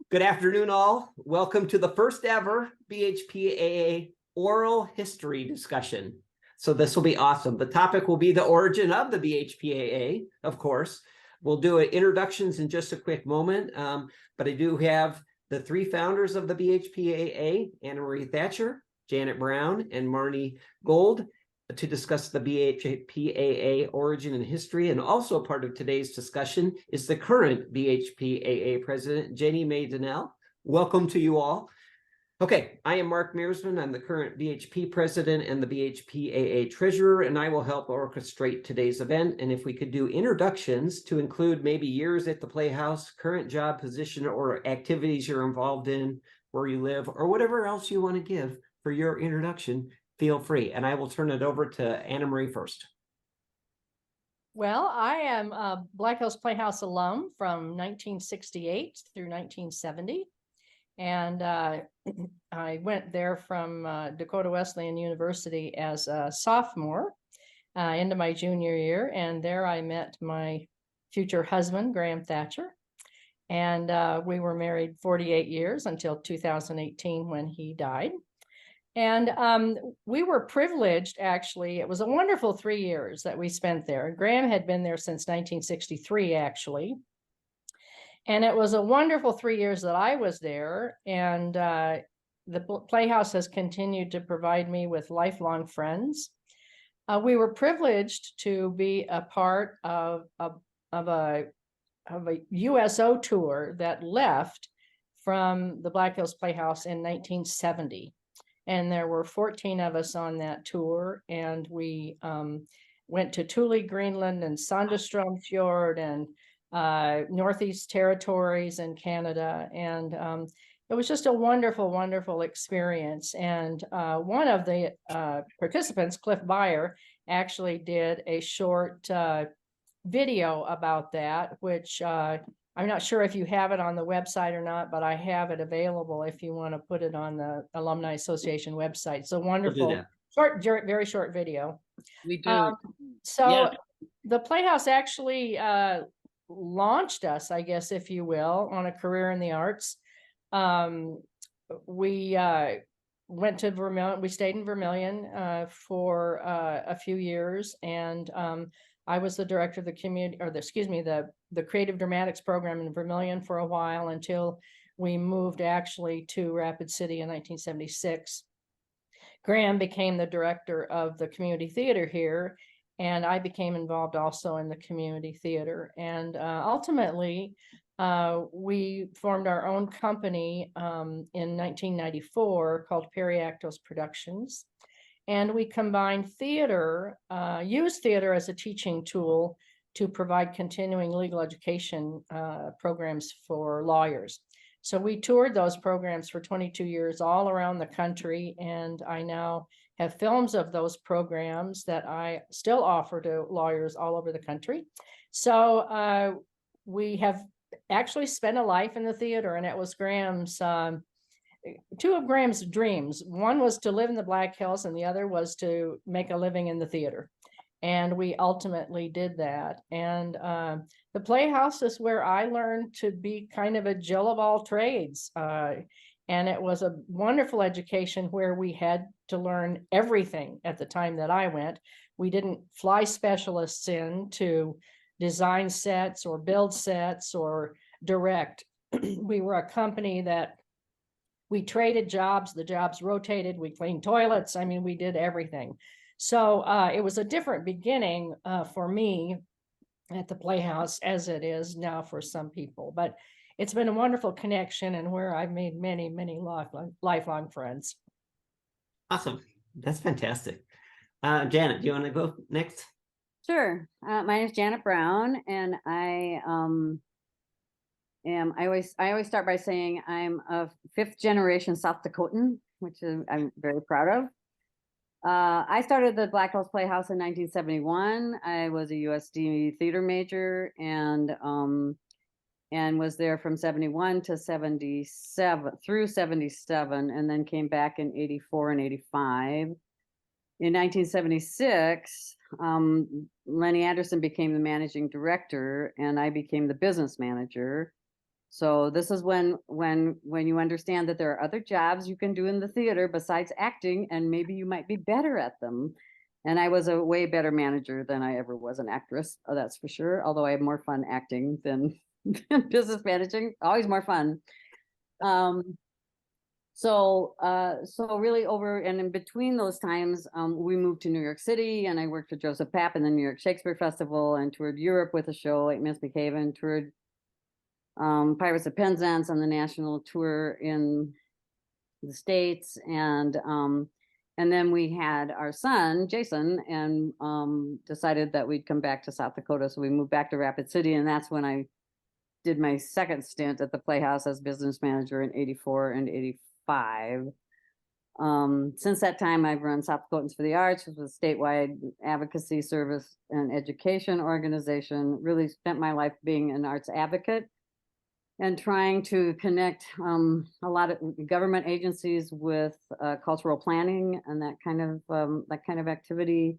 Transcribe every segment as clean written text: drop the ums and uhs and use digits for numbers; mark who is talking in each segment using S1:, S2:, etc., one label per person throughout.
S1: Good afternoon, all. Welcome to the first ever BHPAA oral history discussion. So this will be awesome. The topic will be the origin of the BHPAA, of course. We'll do introductions in just a quick moment, but I do have the three founders of the BHPAA, Anna Marie Thatcher, Janet Brown, and Marnie Gold, to discuss the BHPAA origin and history. And also part of today's discussion is the current BHPAA president, Jenny Mae Donnell. Welcome to you all. Okay, I am Mark Mearsman. I'm the current BHP president and the BHPAA treasurer, and I will help orchestrate today's event. And if we could do introductions to include maybe years at the Playhouse, current job position, or activities you're involved in, where you live, or whatever else you want to give for your introduction, feel free. And I will turn it over to Anna Marie first.
S2: Well, I am a Black Hills Playhouse alum from 1968 through 1970. And I went there from Dakota Wesleyan University as a sophomore into my junior year. And there I met my future husband, Graham Thatcher. And we were married 48 years until 2018 when he died. And we were privileged, actually. It was a wonderful 3 years that we spent there. Graham had been there since 1963, actually. And it was a wonderful 3 years that I was there. And the Playhouse has continued to provide me with lifelong friends. We were privileged to be a part of a USO tour that left from the Black Hills Playhouse in 1970. And there were 14 of us on that tour, and we went to Thule, Greenland, and Sandestrom Fjord, and Northeast Territories in Canada. And it was just a wonderful, wonderful experience. And one of the participants, Cliff Beyer, actually did a short video about that, which I'm not sure if you have it on the website or not, but I have it available if you want to put it on the Alumni Association website. It's a wonderful, short, very short video.
S3: We do.
S2: So the Playhouse actually launched us, I guess, if you will, on a career in the arts. We went to Vermilion. We stayed in Vermilion for a few years, and I was the director of the community, or the creative dramatics program in Vermilion for a while until we moved actually to Rapid City in 1976. Graham became the director of the community theater here, and I became involved also in the community theater. And ultimately, we formed our own company in 1994 called Periactos Productions. And we combined theater, use theater as a teaching tool to provide continuing legal education programs for lawyers. So we toured those programs for 22 years all around the country, and I now have films of those programs that I still offer to lawyers all over the country. So we have actually spent a life in the theater, and it was Graham's two of Graham's dreams. One was to live in the Black Hills, and the other was to make a living in the theater. And we ultimately did that. And the Playhouse is where I learned to be kind of a Jill of all trades. And it was a wonderful education where we had to learn everything at the time that I went. We didn't fly specialists in to design sets or build sets or direct. We were a company that we traded jobs, the jobs rotated, we cleaned toilets. I mean, we did everything. So it was a different beginning for me at the Playhouse as it is now for some people. But it's been a wonderful connection and where I've made many, many lifelong friends.
S1: Awesome. That's fantastic. Janet, do you want to go next?
S4: Sure. My name is Janet Brown, and I always start by saying I'm a 5th generation South Dakotan, which I'm very proud of. I started the Black Hills Playhouse in 1971. I was a USD theater major and was there from 71 to 77 through 77, and then came back in 84 and 85. In 1976, Lenny Anderson became the managing director, and I became the business manager. So this is when you understand that there are other jobs you can do in the theater besides acting, and maybe you might be better at them. And I was a way better manager than I ever was an actress, that's for sure. Although I have more fun acting than business managing, always more fun. So really over and in between those times, we moved to New York City, and I worked for Joseph Papp in the New York Shakespeare Festival, and toured Europe with a show like Miss McHaven, toured Pirates of Penzance on the national tour in the States, and then we had our son Jason, and decided that we'd come back to South Dakota, so we moved back to Rapid City, and that's when I did my second stint at the Playhouse as business manager in '84 and '85. Since that time, I've run South Dakotans for the Arts, which was a statewide advocacy service and education organization. Really spent my life being an arts advocate and trying to connect a lot of government agencies with cultural planning and that kind of activity.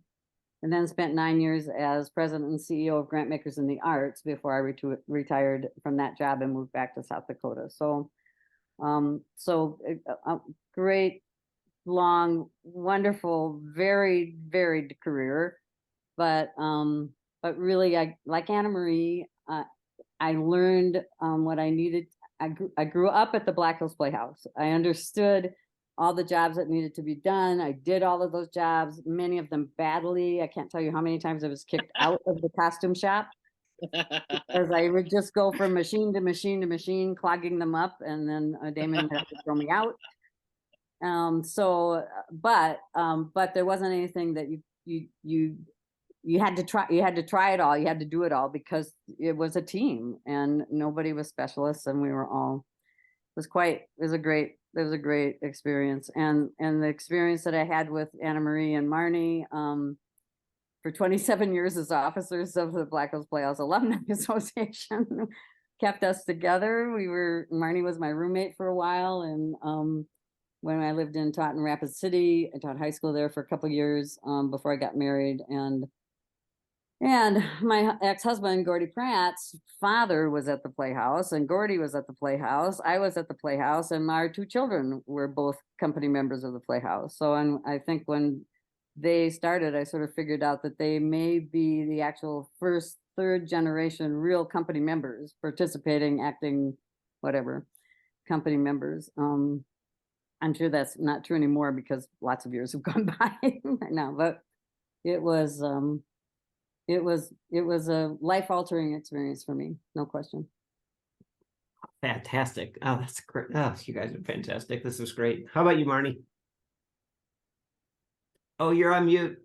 S4: And then spent 9 years as president and CEO of Grantmakers in the Arts before I retired from that job and moved back to South Dakota. So, a great, long, wonderful, very varied career. But really, I like Anna Marie. I learned what I needed. I grew up at the Black Hills Playhouse. I understood all the jobs that needed to be done. I did all of those jobs, many of them badly. I can't tell you how many times I was kicked out of the costume shop because I would just go from machine to machine to machine, clogging them up, and then Damon would have to throw me out. But there wasn't anything that you had to try. You had to try it all. You had to do it all because it was a team, and nobody was specialists, and we were all. It was a great experience, and the experience that I had with Anna Marie and Marnie for 27 years as officers of the Black Hills Playhouse Alumni Association kept us together. Marnie was my roommate for a while, and when I lived in Taunton Rapid City, I taught high school there for a couple of years before I got married, and my ex-husband, Gordy Pratt's father was at the Playhouse, and Gordy was at the Playhouse. I was at the Playhouse, and my 2 children were both company members of the Playhouse. So, and I think when they started, I sort of figured out that they may be the actual first, third generation real company members, participating, acting, whatever, company members. I'm sure that's not true anymore because lots of years have gone by now, but it was a life-altering experience for me, no question.
S1: Fantastic. Oh, that's great. Oh, you guys are fantastic. This is great. How about you, Marnie? Oh, you're on mute.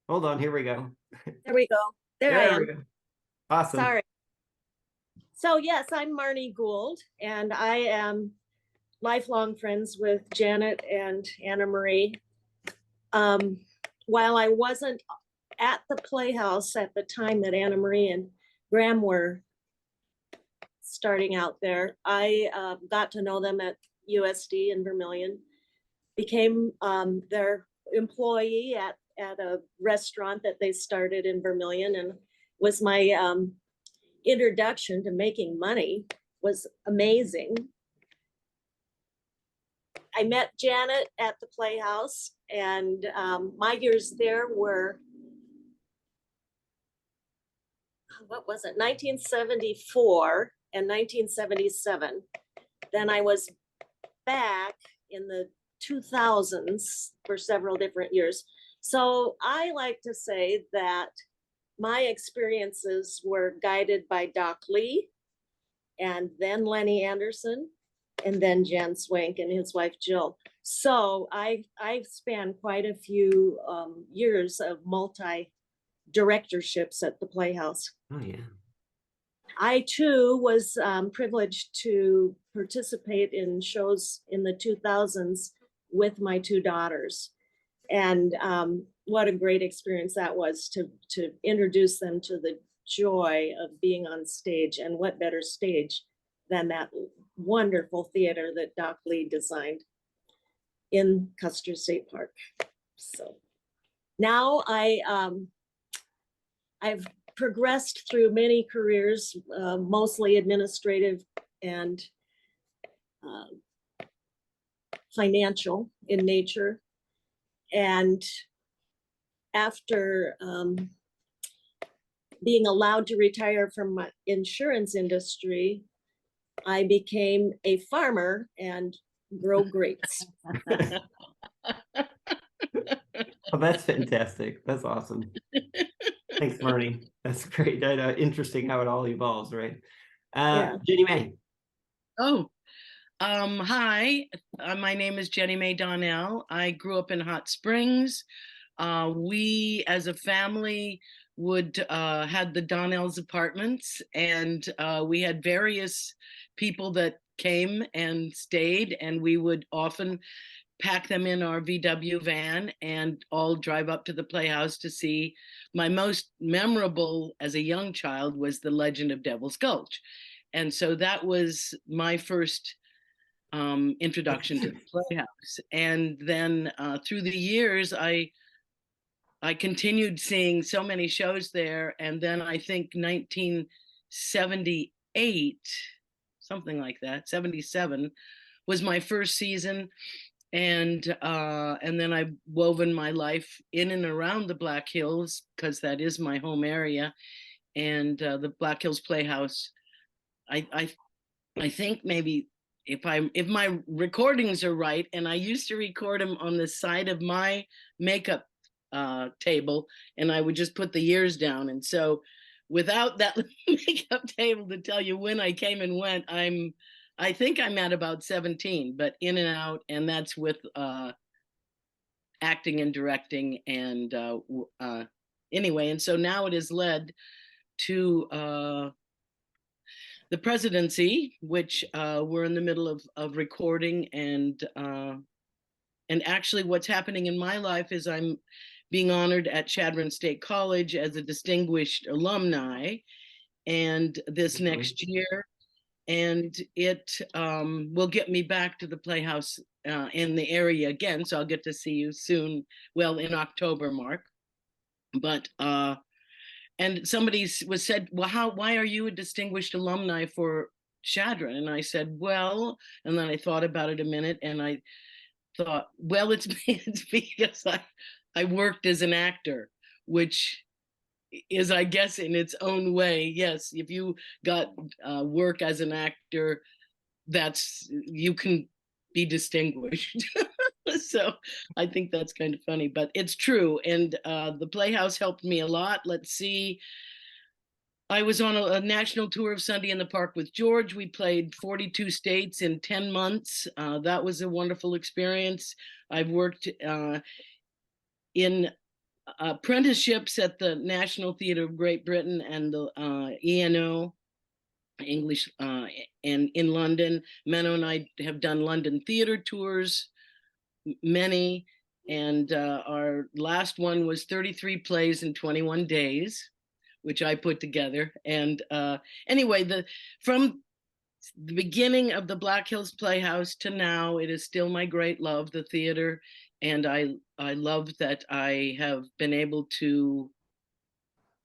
S1: Hold on, here we go.
S3: There we go. There I
S1: we
S3: am.
S1: go. Awesome.
S3: Sorry. So yes, I'm Marnie Gould, and I am lifelong friends with Janet and Anna Marie. While I wasn't at the Playhouse at the time that Anna Marie and Graham were starting out there, I got to know them at USD in Vermilion, became their employee at a restaurant that they started in Vermilion, and was my introduction to making money. Was amazing. I met Janet at the Playhouse, and my years there were, what was it, 1974 and 1977. Then I was back in the 2000s for several different years. So I like to say that my experiences were guided by Doc Lee, and then Lenny Anderson, and then Jan Swank and his wife Jill. So I've spanned quite a few years of multi-directorships at the Playhouse.
S1: Oh yeah.
S3: I too was privileged to participate in shows in the 2000s with my 2 daughters. And what a great experience that was to introduce them to the joy of being on stage. And what better stage than that wonderful theater that Doc Lee designed in Custer State Park. So now I've progressed through many careers, mostly administrative and financial in nature. And after being allowed to retire from my insurance industry, I became a farmer and grow grapes.
S1: Oh, that's fantastic. That's awesome. Thanks, Marnie. That's great. Interesting how it all evolves, right?
S3: Yeah.
S1: Jenny Mae.
S5: Oh, hi, my name is Jenny Mae Donnell. I grew up in Hot Springs. We, as a family, would had the Donnell's apartments, and we had various people that came and stayed, and we would often pack them in our VW van and all drive up to the Playhouse to see. My most memorable as a young child was The Legend of Devil's Gulch. And so that was my first introduction to the Playhouse. And then through the years, I continued seeing so many shows there. And then I think 1978, something like that, 77 was my first season. And then I've woven my life in and around the Black Hills, because that is my home area. And the Black Hills Playhouse, I think maybe if my recordings are right, and I used to record them on the side of my makeup table, and I would just put the years down. And so without that makeup table to tell you when I came and went, I think I'm at about 17, but in and out, and that's with acting and directing. And anyway, and so now it has led to the presidency, which we're in the middle of recording. And actually what's happening in my life is I'm being honored at Chadron State College as a distinguished alumni, and this next year. And it will get me back to the Playhouse in the area again. So I'll get to see you soon, well, in October, Mark. But, and somebody was said, well, why are you a distinguished alumni for Chadron? And I said, well, and then I thought about it a minute, and I thought, well, it's because I worked as an actor, which is, I guess, in its own way, yes, if you got work as an actor, you can be distinguished. So I think that's kind of funny, but it's true. And the Playhouse helped me a lot. Let's see. I was on a national tour of Sunday in the Park with George. We played 42 states in 10 months. That was a wonderful experience. I've worked in apprenticeships at the National Theatre of Great Britain and the ENO, English, and in London. Menno and I have done London theater tours, many, and our last one was 33 plays in 21 days, which I put together. And anyway, from the beginning of the Black Hills Playhouse to now, it is still my great love, the theater. And I love that I have been able to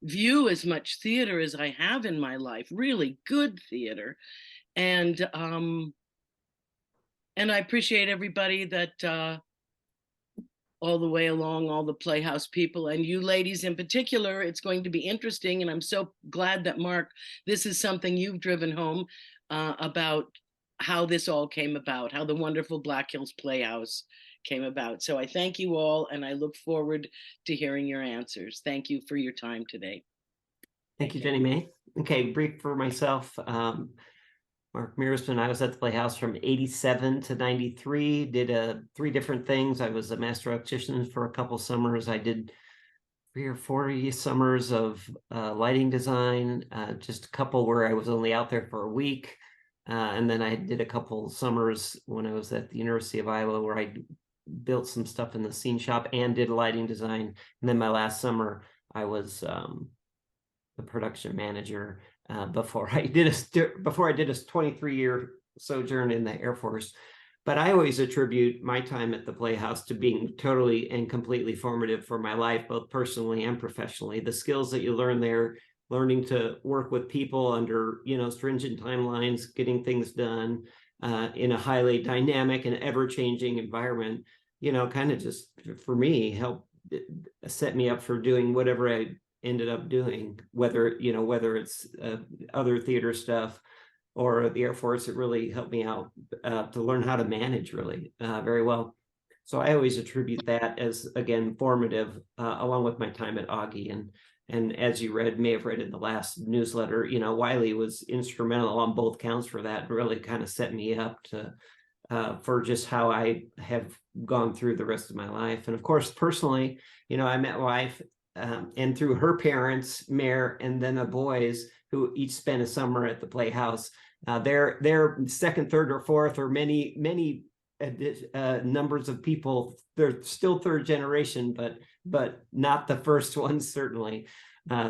S5: view as much theater as I have in my life, really good theater. And I appreciate everybody that all the way along, all the Playhouse people, and you ladies in particular. It's going to be interesting, and I'm so glad that, Mark, this is something you've driven home about how this all came about, how the wonderful Black Hills Playhouse came about. So I thank you all, and I look forward to hearing your answers. Thank you for your time today.
S1: Thank you, Jenny Mae. Okay, brief for myself. Mark Mearsman, I was at the Playhouse from 87 to 93, did 3 different things. I was a master electrician for a couple summers. I did 3 or 4 summers of lighting design, just a couple where I was only out there for a week. And then I did a couple summers when I was at the University of Iowa where I built some stuff in the scene shop and did lighting design. And then my last summer, I was the production manager before I did a 23-year sojourn in the Air Force. But I always attribute my time at the Playhouse to being totally and completely formative for my life, both personally and professionally. The skills that you learn there learning to work with people under, stringent timelines, getting things done in a highly dynamic and ever-changing environment, kind of just for me helped set me up for doing whatever I ended up doing, whether it's other theater stuff or the Air Force. It really helped me out to learn how to manage really very well. So I always attribute that as, again, formative, along with my time at Augie. And as you may have read in the last newsletter, Wiley was instrumental on both counts for that, and really kind of set me up to for just how I have gone through the rest of my life. And of course, personally, I met my wife, and through her parents, Mare, and then the boys, who each spent a summer at the Playhouse. They're second, third, or fourth, or many numbers of people. They're still third generation, but not the first ones, certainly.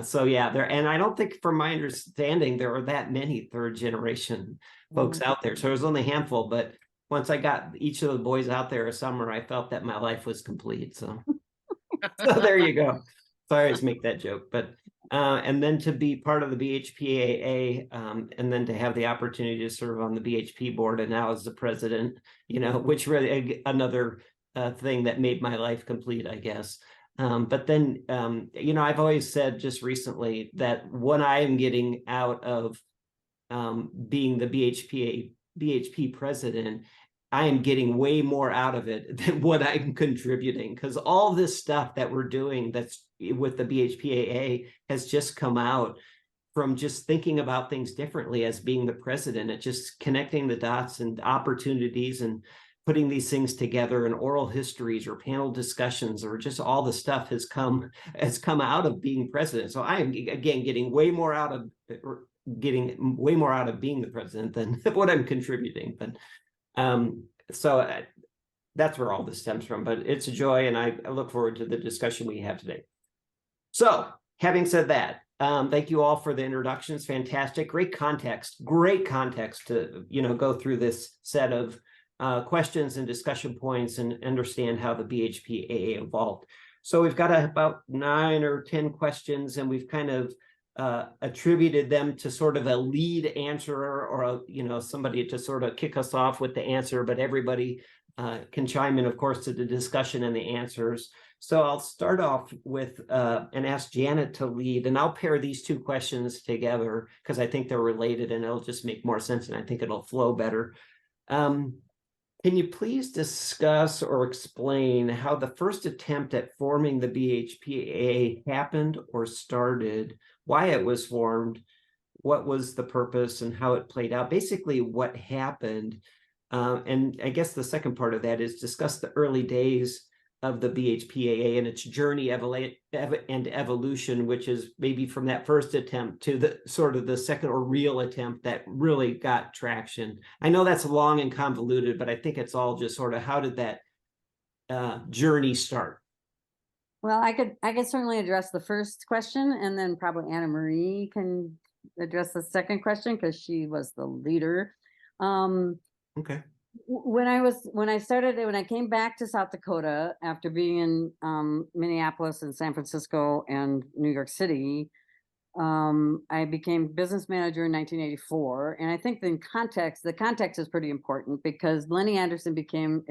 S1: So yeah, and I don't think, from my understanding, there are that many third generation folks out there. So there's only a handful, but once I got each of the boys out there a summer, I felt that my life was complete. So, so there you go. So I always make that joke, but and then to be part of the BHPAA, and then to have the opportunity to serve on the BHP board, and now as the president, which really another thing that made my life complete, I guess. But then, I've always said just recently that what I am getting out of being the BHP president, I am getting way more out of it than what I'm contributing, because all this stuff that we're doing that's with the BHPAA has just come out from just thinking about things differently as being the president. It's just connecting the dots and opportunities and putting these things together, and oral histories or panel discussions, or just all the stuff has come out of being president. So I am, again, getting way more out of being the president than what I'm contributing. But so that's where all this stems from. But it's a joy, and I look forward to the discussion we have today. So, having said that, thank you all for the introductions. Fantastic, great context to go through this set of questions and discussion points and understand how the BHPAA evolved. So we've got about 9 or 10 questions, and we've kind of attributed them to sort of a lead answerer, or somebody to sort of kick us off with the answer, but everybody can chime in, of course, to the discussion and the answers. So I'll start off with and ask Janet to lead, and I'll pair these two questions together because I think they're related, and it'll just make more sense, and I think it'll flow better. Can you please discuss or explain how the first attempt at forming the BHPAA happened or started, why it was formed, what was the purpose, and how it played out? Basically, what happened. And I guess the second part of that is discuss the early days of the BHPAA and its journey and evolution, which is maybe from that first attempt to the sort of the second or real attempt that really got traction. I know that's long and convoluted, but I think it's all just sort of, how did that journey start?
S4: Well, I could certainly address the first question, and then probably Anna Marie can address the second question because she was the leader.
S1: Okay.
S4: When I came back to South Dakota after being in Minneapolis and San Francisco and New York City, I became business manager in 1984. And I think the context is pretty important, because Lenny Anderson became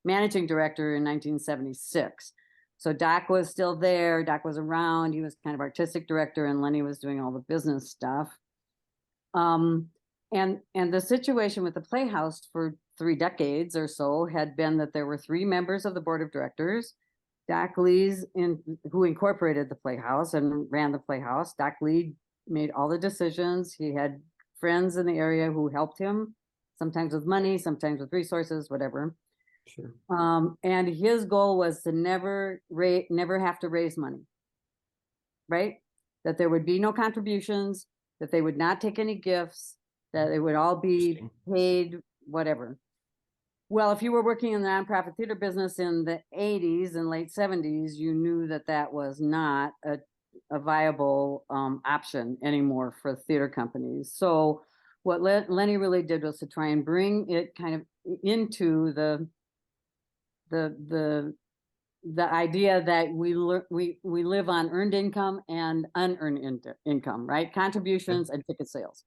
S4: managing director in 1976. So Doc was still there. Doc was around. He was kind of artistic director, and Lenny was doing all the business stuff. And the situation with the Playhouse for 3 decades or so had been that there were 3 members of the board of directors. Doc Lee's who incorporated the Playhouse and ran the Playhouse. Doc Lee made all the decisions. He had friends in the area who helped him, sometimes with money, sometimes with resources, whatever.
S1: Sure.
S4: And his goal was to never have to raise money, right? That there would be no contributions, that they would not take any gifts, that it would all be paid, whatever. Well, if you were working in the nonprofit theater business in the 80s and late 70s, you knew that that was not a viable option anymore for theater companies. So what Lenny really did was to try and bring it kind of into the the idea that we live on earned income and unearned income, right? Contributions and ticket sales.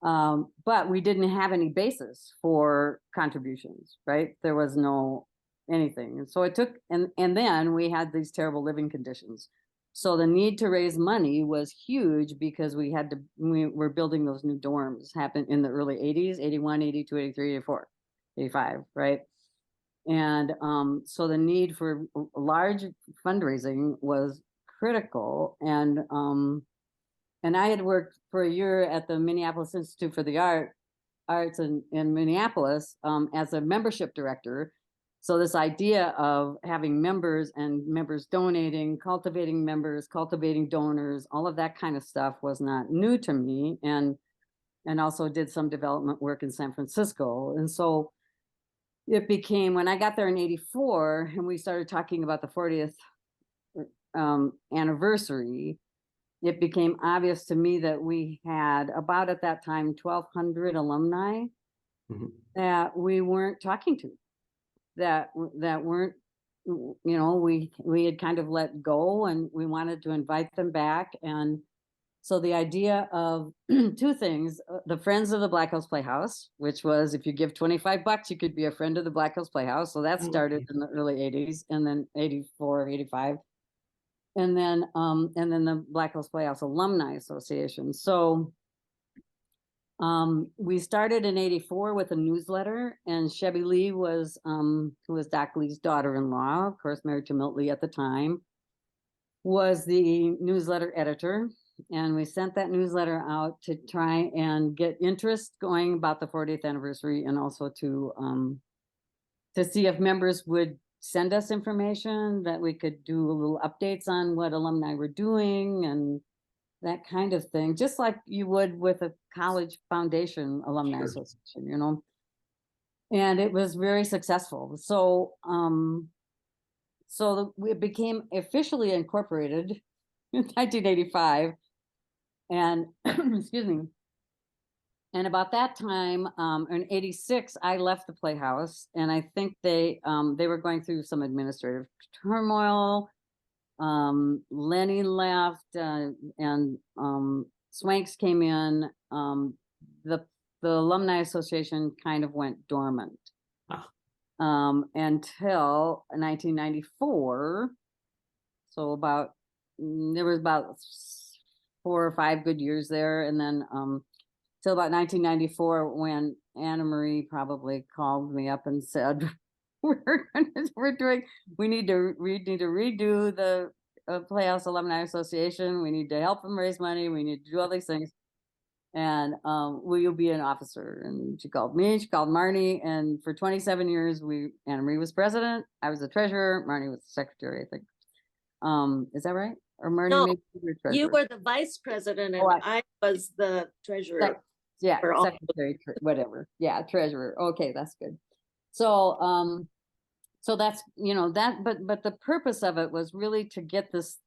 S4: But we didn't have any basis for contributions, right? There was no anything. And so it took, and then we had these terrible living conditions. So the need to raise money was huge because we were building those new dorms, happened in the early 80s, 81, 82, 83, 84, 85, right? And so the need for large fundraising was critical. And I had worked for a year at the Minneapolis Institute for the Arts in Minneapolis as a membership director. So this idea of having members and members donating, cultivating members, cultivating donors, all of that kind of stuff was not new to me. And also did some development work in San Francisco. And so it became, when I got there in 84 and we started talking about the 40th anniversary, it became obvious to me that we had about at that time 1,200 alumni that we weren't talking to, that weren't, you know, we had kind of let go, and we wanted to invite them back. And so the idea of two things, the Friends of the Black Hills Playhouse, which was if you give $25, you could be a friend of the Black Hills Playhouse. So that started in the early 80s, and then 84, 85. And then the Black Hills Playhouse Alumni Association. So we started in 84 with a newsletter, and Chevy Lee was, who was Doc Lee's daughter-in-law, of course, married to Milt Lee at the time, was the newsletter editor. And we sent that newsletter out to try and get interest going about the 40th anniversary, and also to see if members would send us information that we could do little updates on what alumni were doing and that kind of thing, just like you would with a college foundation alumni association, you know. And it was very successful. So it became officially incorporated in 1985, and excuse me. And about that time, in 86, I left the Playhouse, and I think they were going through some administrative turmoil. Lenny left, and Swanks came in. The Alumni Association kind of went dormant until 1994. So there was about 4 or 5 good years there, and then till about 1994, when Anna Marie probably called me up and said, we need to redo the Playhouse Alumni Association. We need to help them raise money. We need to do all these things. And will you be an officer? And she called me, she called Marnie, and for 27 years, Anna Marie was president. I was the treasurer. Marnie was the secretary, I think. Is that right? Or Marnie,
S3: No,
S4: maybe you were treasurer.
S3: You were the vice president, and I was the treasurer.
S4: Yeah, secretary, whatever. Yeah, treasurer. Okay, that's good. So, so that's, you know, that, but the purpose of it was really to get this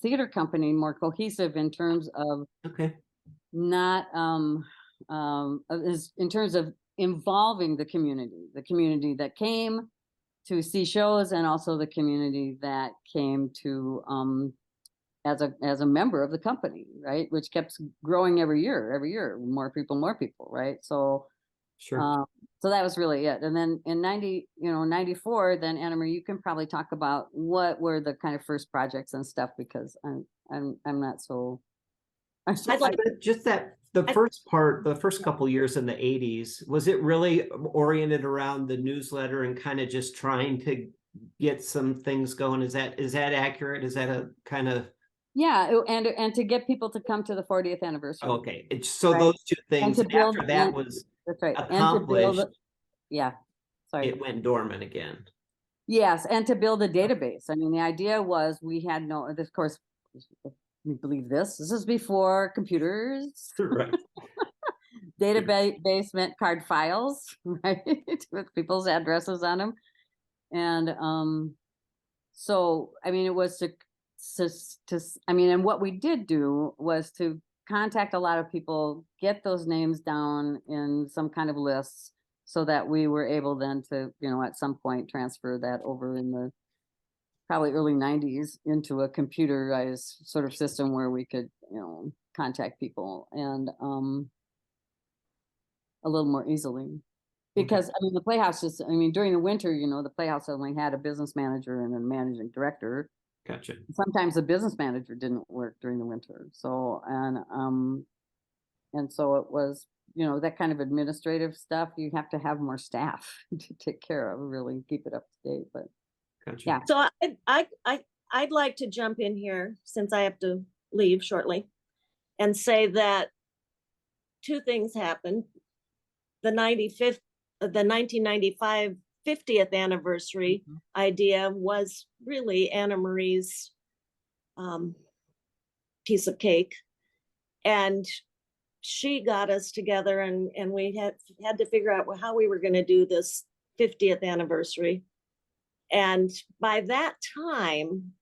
S4: theater company more cohesive in terms of not in terms of involving the community that came to see shows, and also the community that came to as a member of the company, right? Which kept growing every year, more people, right? So
S1: Sure.
S4: So that was really it. And then in 94, then Anna Marie, you can probably talk about what were the kind of first projects and stuff, because I'm not so.
S3: I'd like
S1: Just that the first couple years in the 80s, was it really oriented around the newsletter and kind of just trying to get some things going? Is that accurate? Is that a kind of?
S4: Yeah, and to get people to come to the 40th anniversary.
S1: Okay, so those two things, and after that was
S4: that's right,
S1: accomplished,
S4: sorry,
S1: it went dormant again.
S4: Yes, and to build a database. I mean, the idea was we had no, of course, we believe this is before computers.
S1: Right.
S4: Database meant card files, right, with people's addresses on them. And so, I mean, it was and what we did do was to contact a lot of people, get those names down in some kind of lists, so that we were able then to, at some point transfer that over in probably early 90s into a computerized sort of system where we could, contact people and a little more easily. Because I mean, the Playhouse just, during the winter, the Playhouse only had a business manager and a managing director.
S1: Gotcha.
S4: Sometimes the business manager didn't work during the winter. So, and so it was, that kind of administrative stuff, you have to have more staff to take care of, really keep it up to date, but
S1: Gotcha.
S4: yeah.
S3: So I'd like to jump in here since I have to leave shortly and say that two things happened. The 1995 50th anniversary idea was really Anna Marie's piece of cake. And she got us together and we had to figure out how we were going to do this 50th anniversary. And by that time,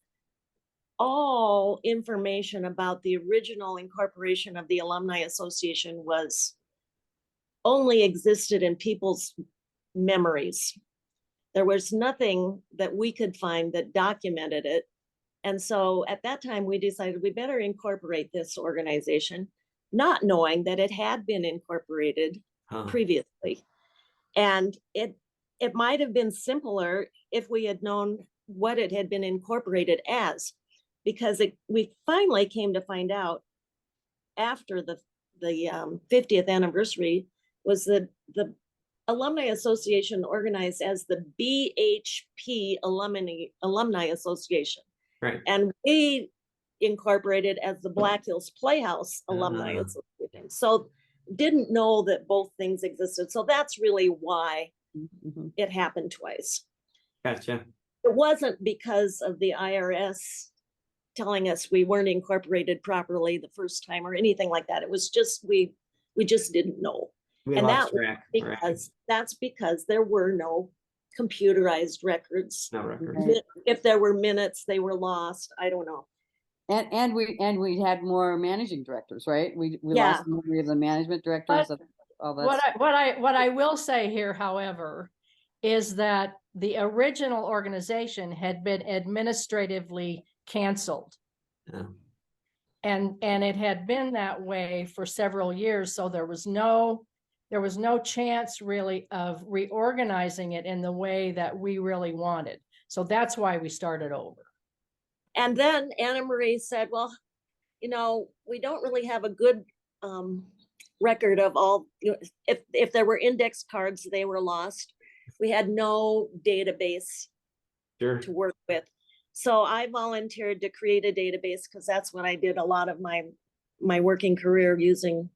S3: all information about the original incorporation of the Alumni Association was only existed in people's memories. There was nothing that we could find that documented it. And so at that time, we decided we better incorporate this organization, not knowing that it had been incorporated previously. And it might have been simpler if we had known what it had been incorporated as, because we finally came to find out after the 50th anniversary was that the Alumni Association organized as the BHP Alumni Association.
S1: Right.
S3: And we incorporated as the Black Hills Playhouse Alumni Association. So didn't know that both things existed. So that's really why it happened twice.
S1: Gotcha.
S3: It wasn't because of the IRS telling us we weren't incorporated properly the first time or anything like that. It was just, we just didn't know. That's because there were no computerized records.
S1: No records.
S3: If there were minutes, they were lost. I don't know.
S4: And we had more managing directors, right? We lost the management directors of all that.
S2: What I will say here, however, is that the original organization had been administratively canceled. And it had been that way for several years. So there was no chance really of reorganizing it in the way that we really wanted. So that's why we started over.
S3: And then Anna Marie said, well, we don't really have a good record of all, if there were index cards, they were lost. We had no database to work with. So I volunteered to create a database because that's what I did a lot of my working career, using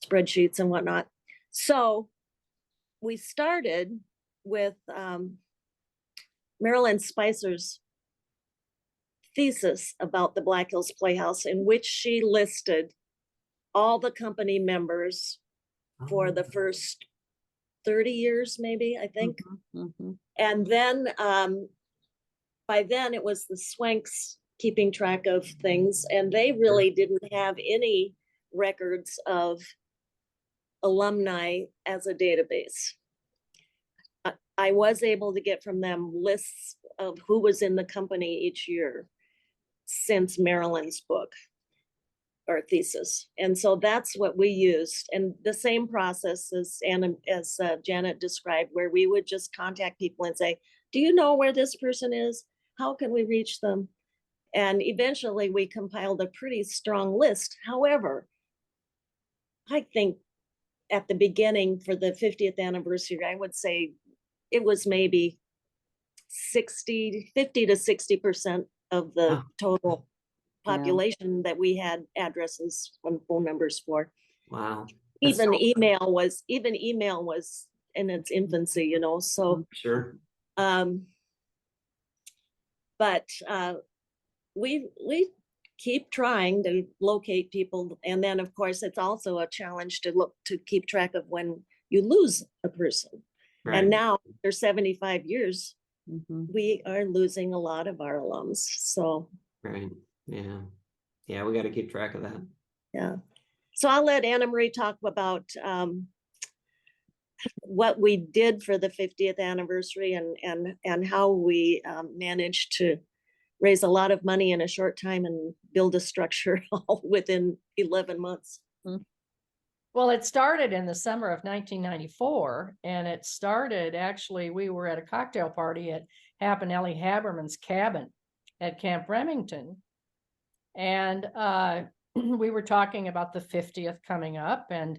S3: spreadsheets and whatnot. So we started with Marilyn Spicer's thesis about the Black Hills Playhouse, in which she listed all the company members for the first 30 years, maybe, I think. And then by then it was the Swanks keeping track of things, and they really didn't have any records of alumni as a database. I was able to get from them lists of who was in the company each year since Marilyn's book or thesis. And so that's what we used. And the same process as Janet described, where we would just contact people and say, do you know where this person is? How can we reach them? And eventually we compiled a pretty strong list. However, I think at the beginning for the 50th anniversary, I would say it was maybe 50 to 60% of the total population that we had addresses and phone numbers for.
S1: Wow.
S3: Even email was in its infancy, so
S1: sure.
S3: But we keep trying to locate people. And then of course it's also a challenge to keep track of when you lose a person. Right. And now after 75 years, we are losing a lot of our alums. So
S1: right. Yeah, we got to keep track of that.
S3: Yeah. So I'll let Anna Marie talk about what we did for the 50th anniversary and how we managed to raise a lot of money in a short time and build a structure all within 11 months.
S2: Well, it started in the summer of 1994, and it started, actually, we were at a cocktail party at Hap and Ellie Haberman's cabin at Camp Remington. And we were talking about the 50th coming up, and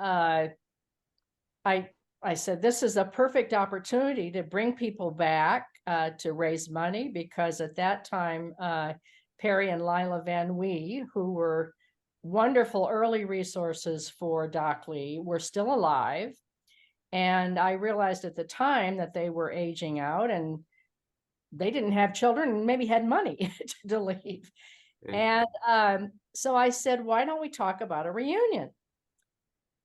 S2: I said, this is a perfect opportunity to bring people back to raise money, because at that time, Perry and Lila Van Wee, who were wonderful early resources for Doc Lee, were still alive. And I realized at the time that they were aging out and they didn't have children and maybe had money to leave.
S1: Yeah.
S2: And so I said, why don't we talk about a reunion?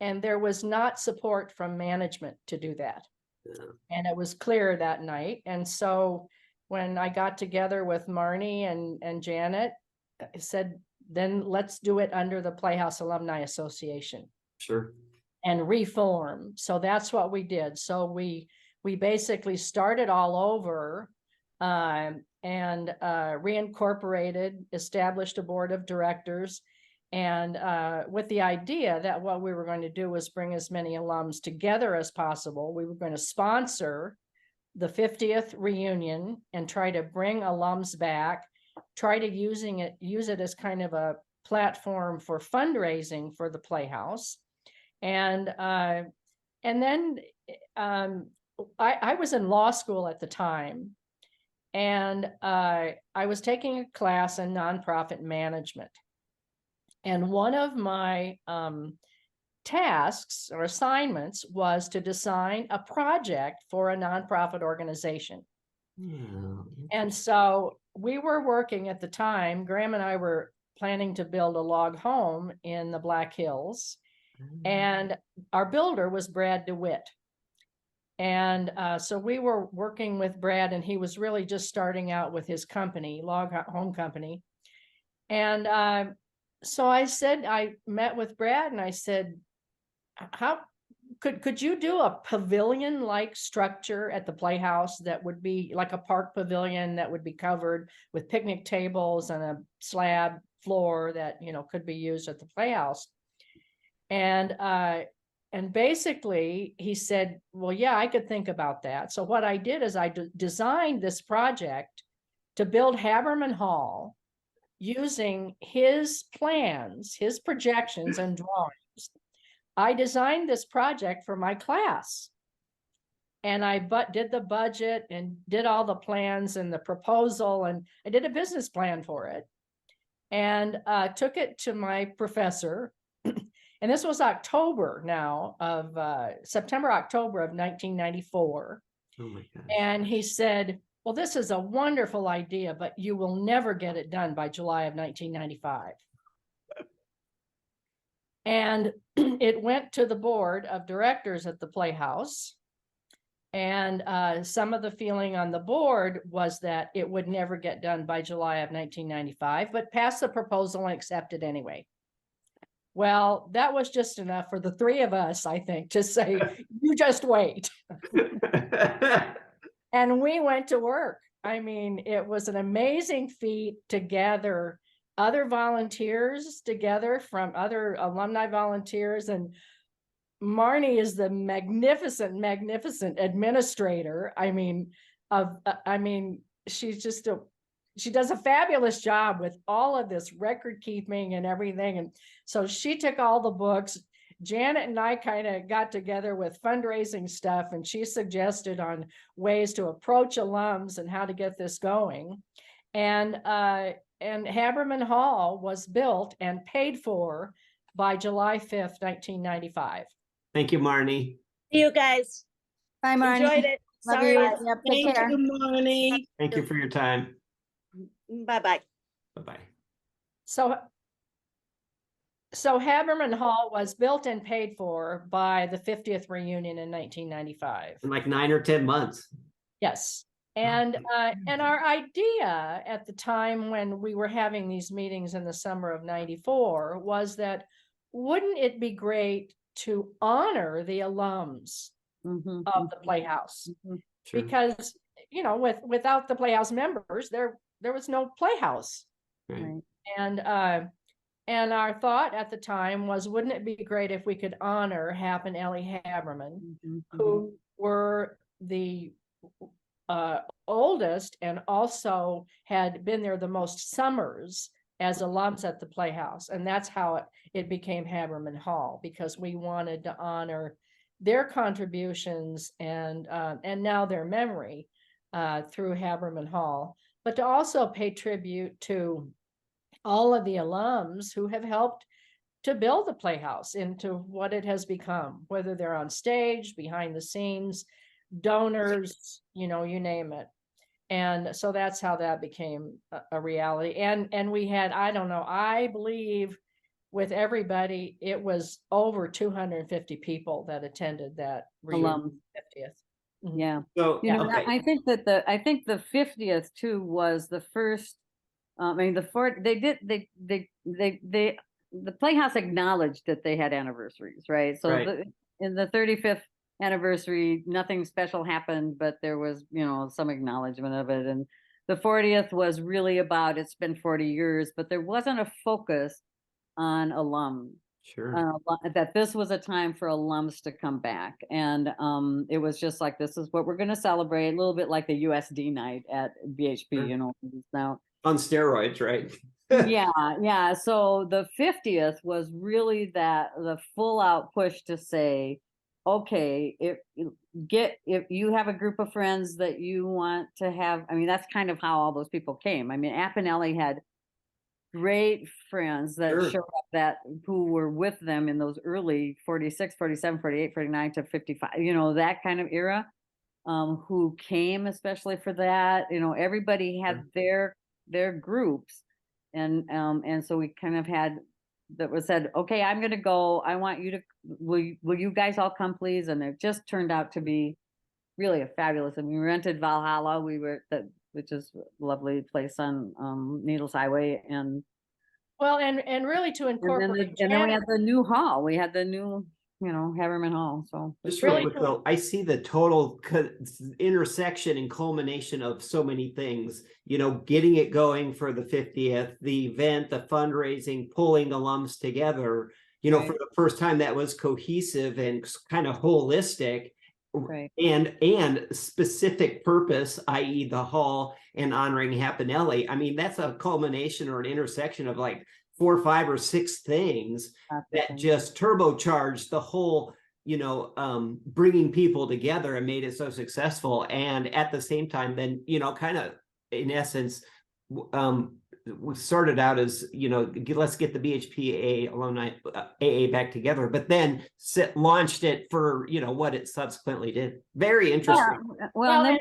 S2: And there was not support from management to do that.
S1: Yeah.
S2: And it was clear that night. And so when I got together with Marnie and Janet, I said, then let's do it under the Playhouse Alumni Association
S1: Sure.
S2: and reform. So that's what we did. So we basically started all over and reincorporated, established a board of directors, and with the idea that what we were going to do was bring as many alums together as possible. We were going to sponsor the 50th reunion and try to bring alums back, try to use it as kind of a platform for fundraising for the Playhouse. And then I was in law school at the time, and I was taking a class in nonprofit management. And one of my tasks or assignments was to design a project for a nonprofit organization.
S1: Yeah.
S2: And so we were working at the time, Graham and I were planning to build a log home in the Black Hills, and our builder was Brad DeWitt. And so we were working with Brad, and he was really just starting out with his company, Log Home Company. And so I met with Brad and I said, how could you do a pavilion-like structure at the Playhouse that would be like a park pavilion that would be covered with picnic tables and a slab floor that, you know, could be used at the Playhouse? And basically he said, well, yeah, I could think about that. So what I did is I designed this project to build Haberman Hall using his plans, his projections and drawings. I designed this project for my class, and I did the budget and did all the plans and the proposal, and I did a business plan for it, and took it to my professor. And this was October now of September, October of 1994.
S1: Oh my gosh.
S2: And he said, well, this is a wonderful idea, but you will never get it done by July of 1995. And it went to the board of directors at the Playhouse. And some of the feeling on the board was that it would never get done by July of 1995, but passed the proposal and accepted anyway. Well, that was just enough for the three of us, I think, to say, you just wait. And we went to work. I mean, it was an amazing feat to gather other volunteers together from other alumni volunteers. And Marnie is the magnificent administrator. I mean, she's just she does a fabulous job with all of this record keeping and everything. And so she took all the books. Janet and I kind of got together with fundraising stuff, and she suggested on ways to approach alums and how to get this going. And Haberman Hall was built and paid for by July 5th, 1995.
S1: Thank you, Marnie.
S3: See you guys.
S4: Bye, Marnie.
S3: Enjoyed it.
S4: Love
S3: Sorry.
S4: you. Yep, take
S5: Thank
S4: care.
S5: you, Marnie.
S1: Thank you for your time.
S3: Bye-bye.
S1: Bye-bye.
S2: So Haberman Hall was built and paid for by the 50th reunion in 1995.
S1: In like 9 or 10 months.
S2: Yes. And our idea at the time when we were having these meetings in the summer of 94 was that, wouldn't it be great to honor the alums
S4: Mhm,
S2: of the Playhouse.
S4: mhm.
S1: Sure.
S2: Because, you know, without the Playhouse members, there was no Playhouse.
S1: Right.
S2: And our thought at the time was, wouldn't it be great if we could honor Hap and Ellie Haberman,
S4: Mhm, mhm.
S2: who were the oldest and also had been there the most summers as alums at the Playhouse. And that's how it became Haberman Hall, because we wanted to honor their contributions and now their memory through Haberman Hall, but to also pay tribute to all of the alums who have helped to build the Playhouse into what it has become, whether they're on stage, behind the scenes, donors, you know, you name it. And so that's how that became a reality. And we had, I don't know, I believe with everybody, it was over 250 people that attended that
S4: Alums.
S2: 50th. Mhm.
S4: Yeah.
S1: So,
S4: You know,
S1: okay.
S4: I think that the 50th too was the first. I mean, the Playhouse acknowledged that they had anniversaries, right? So
S1: Right.
S4: in the 35th anniversary, nothing special happened, but there was, you know, some acknowledgement of it. And the 40th was really about, it's been 40 years, but there wasn't a focus on alum.
S1: Sure.
S4: That this was a time for alums to come back, and it was just like, this is what we're going to celebrate, a little bit like the USD night at BHP,
S1: Sure.
S4: you know. Now
S1: On steroids, right?
S4: yeah. So the 50th was really the full out push to say, okay, if you have a group of friends that you want to have, I mean, that's kind of how all those people came. I mean, App and Ellie had great friends that
S1: Sure.
S4: showed up, that who were with them in those early 46, 47, 48, 49 to 55, you know, that kind of era, who came especially for that. You know, everybody had their groups, and so we kind of had that was said, okay, I'm gonna go. I want you to, will you guys all come please? And it just turned out to be really a fabulous. And we rented Valhalla. Which is a lovely place on Needles Highway, and
S2: Well, and really to incorporate
S4: and then we
S2: Janet,
S4: had the new hall. We had the new, you know, Haberman Hall. So
S1: Just real
S2: Really
S1: quick though, I see the total intersection and culmination of so many things, you know, getting it going for the 50th, the event, the fundraising, pulling alums together, you know,
S4: Right.
S1: for the first time that was cohesive and kind of holistic.
S4: Right.
S1: And specific purpose, i.e. the hall and honoring Hapinelli. I mean, that's a culmination or an intersection of like 4, 5, or 6 things that just turbocharged the whole, you know, bringing people together and made it so successful. And at the same time, then, you know, kind of in essence, we started out as, you know, let's get the BHPAA alumni AA back together, but then launched it for, you know, what it subsequently did. Very interesting.
S4: Yeah.
S2: well,
S4: Then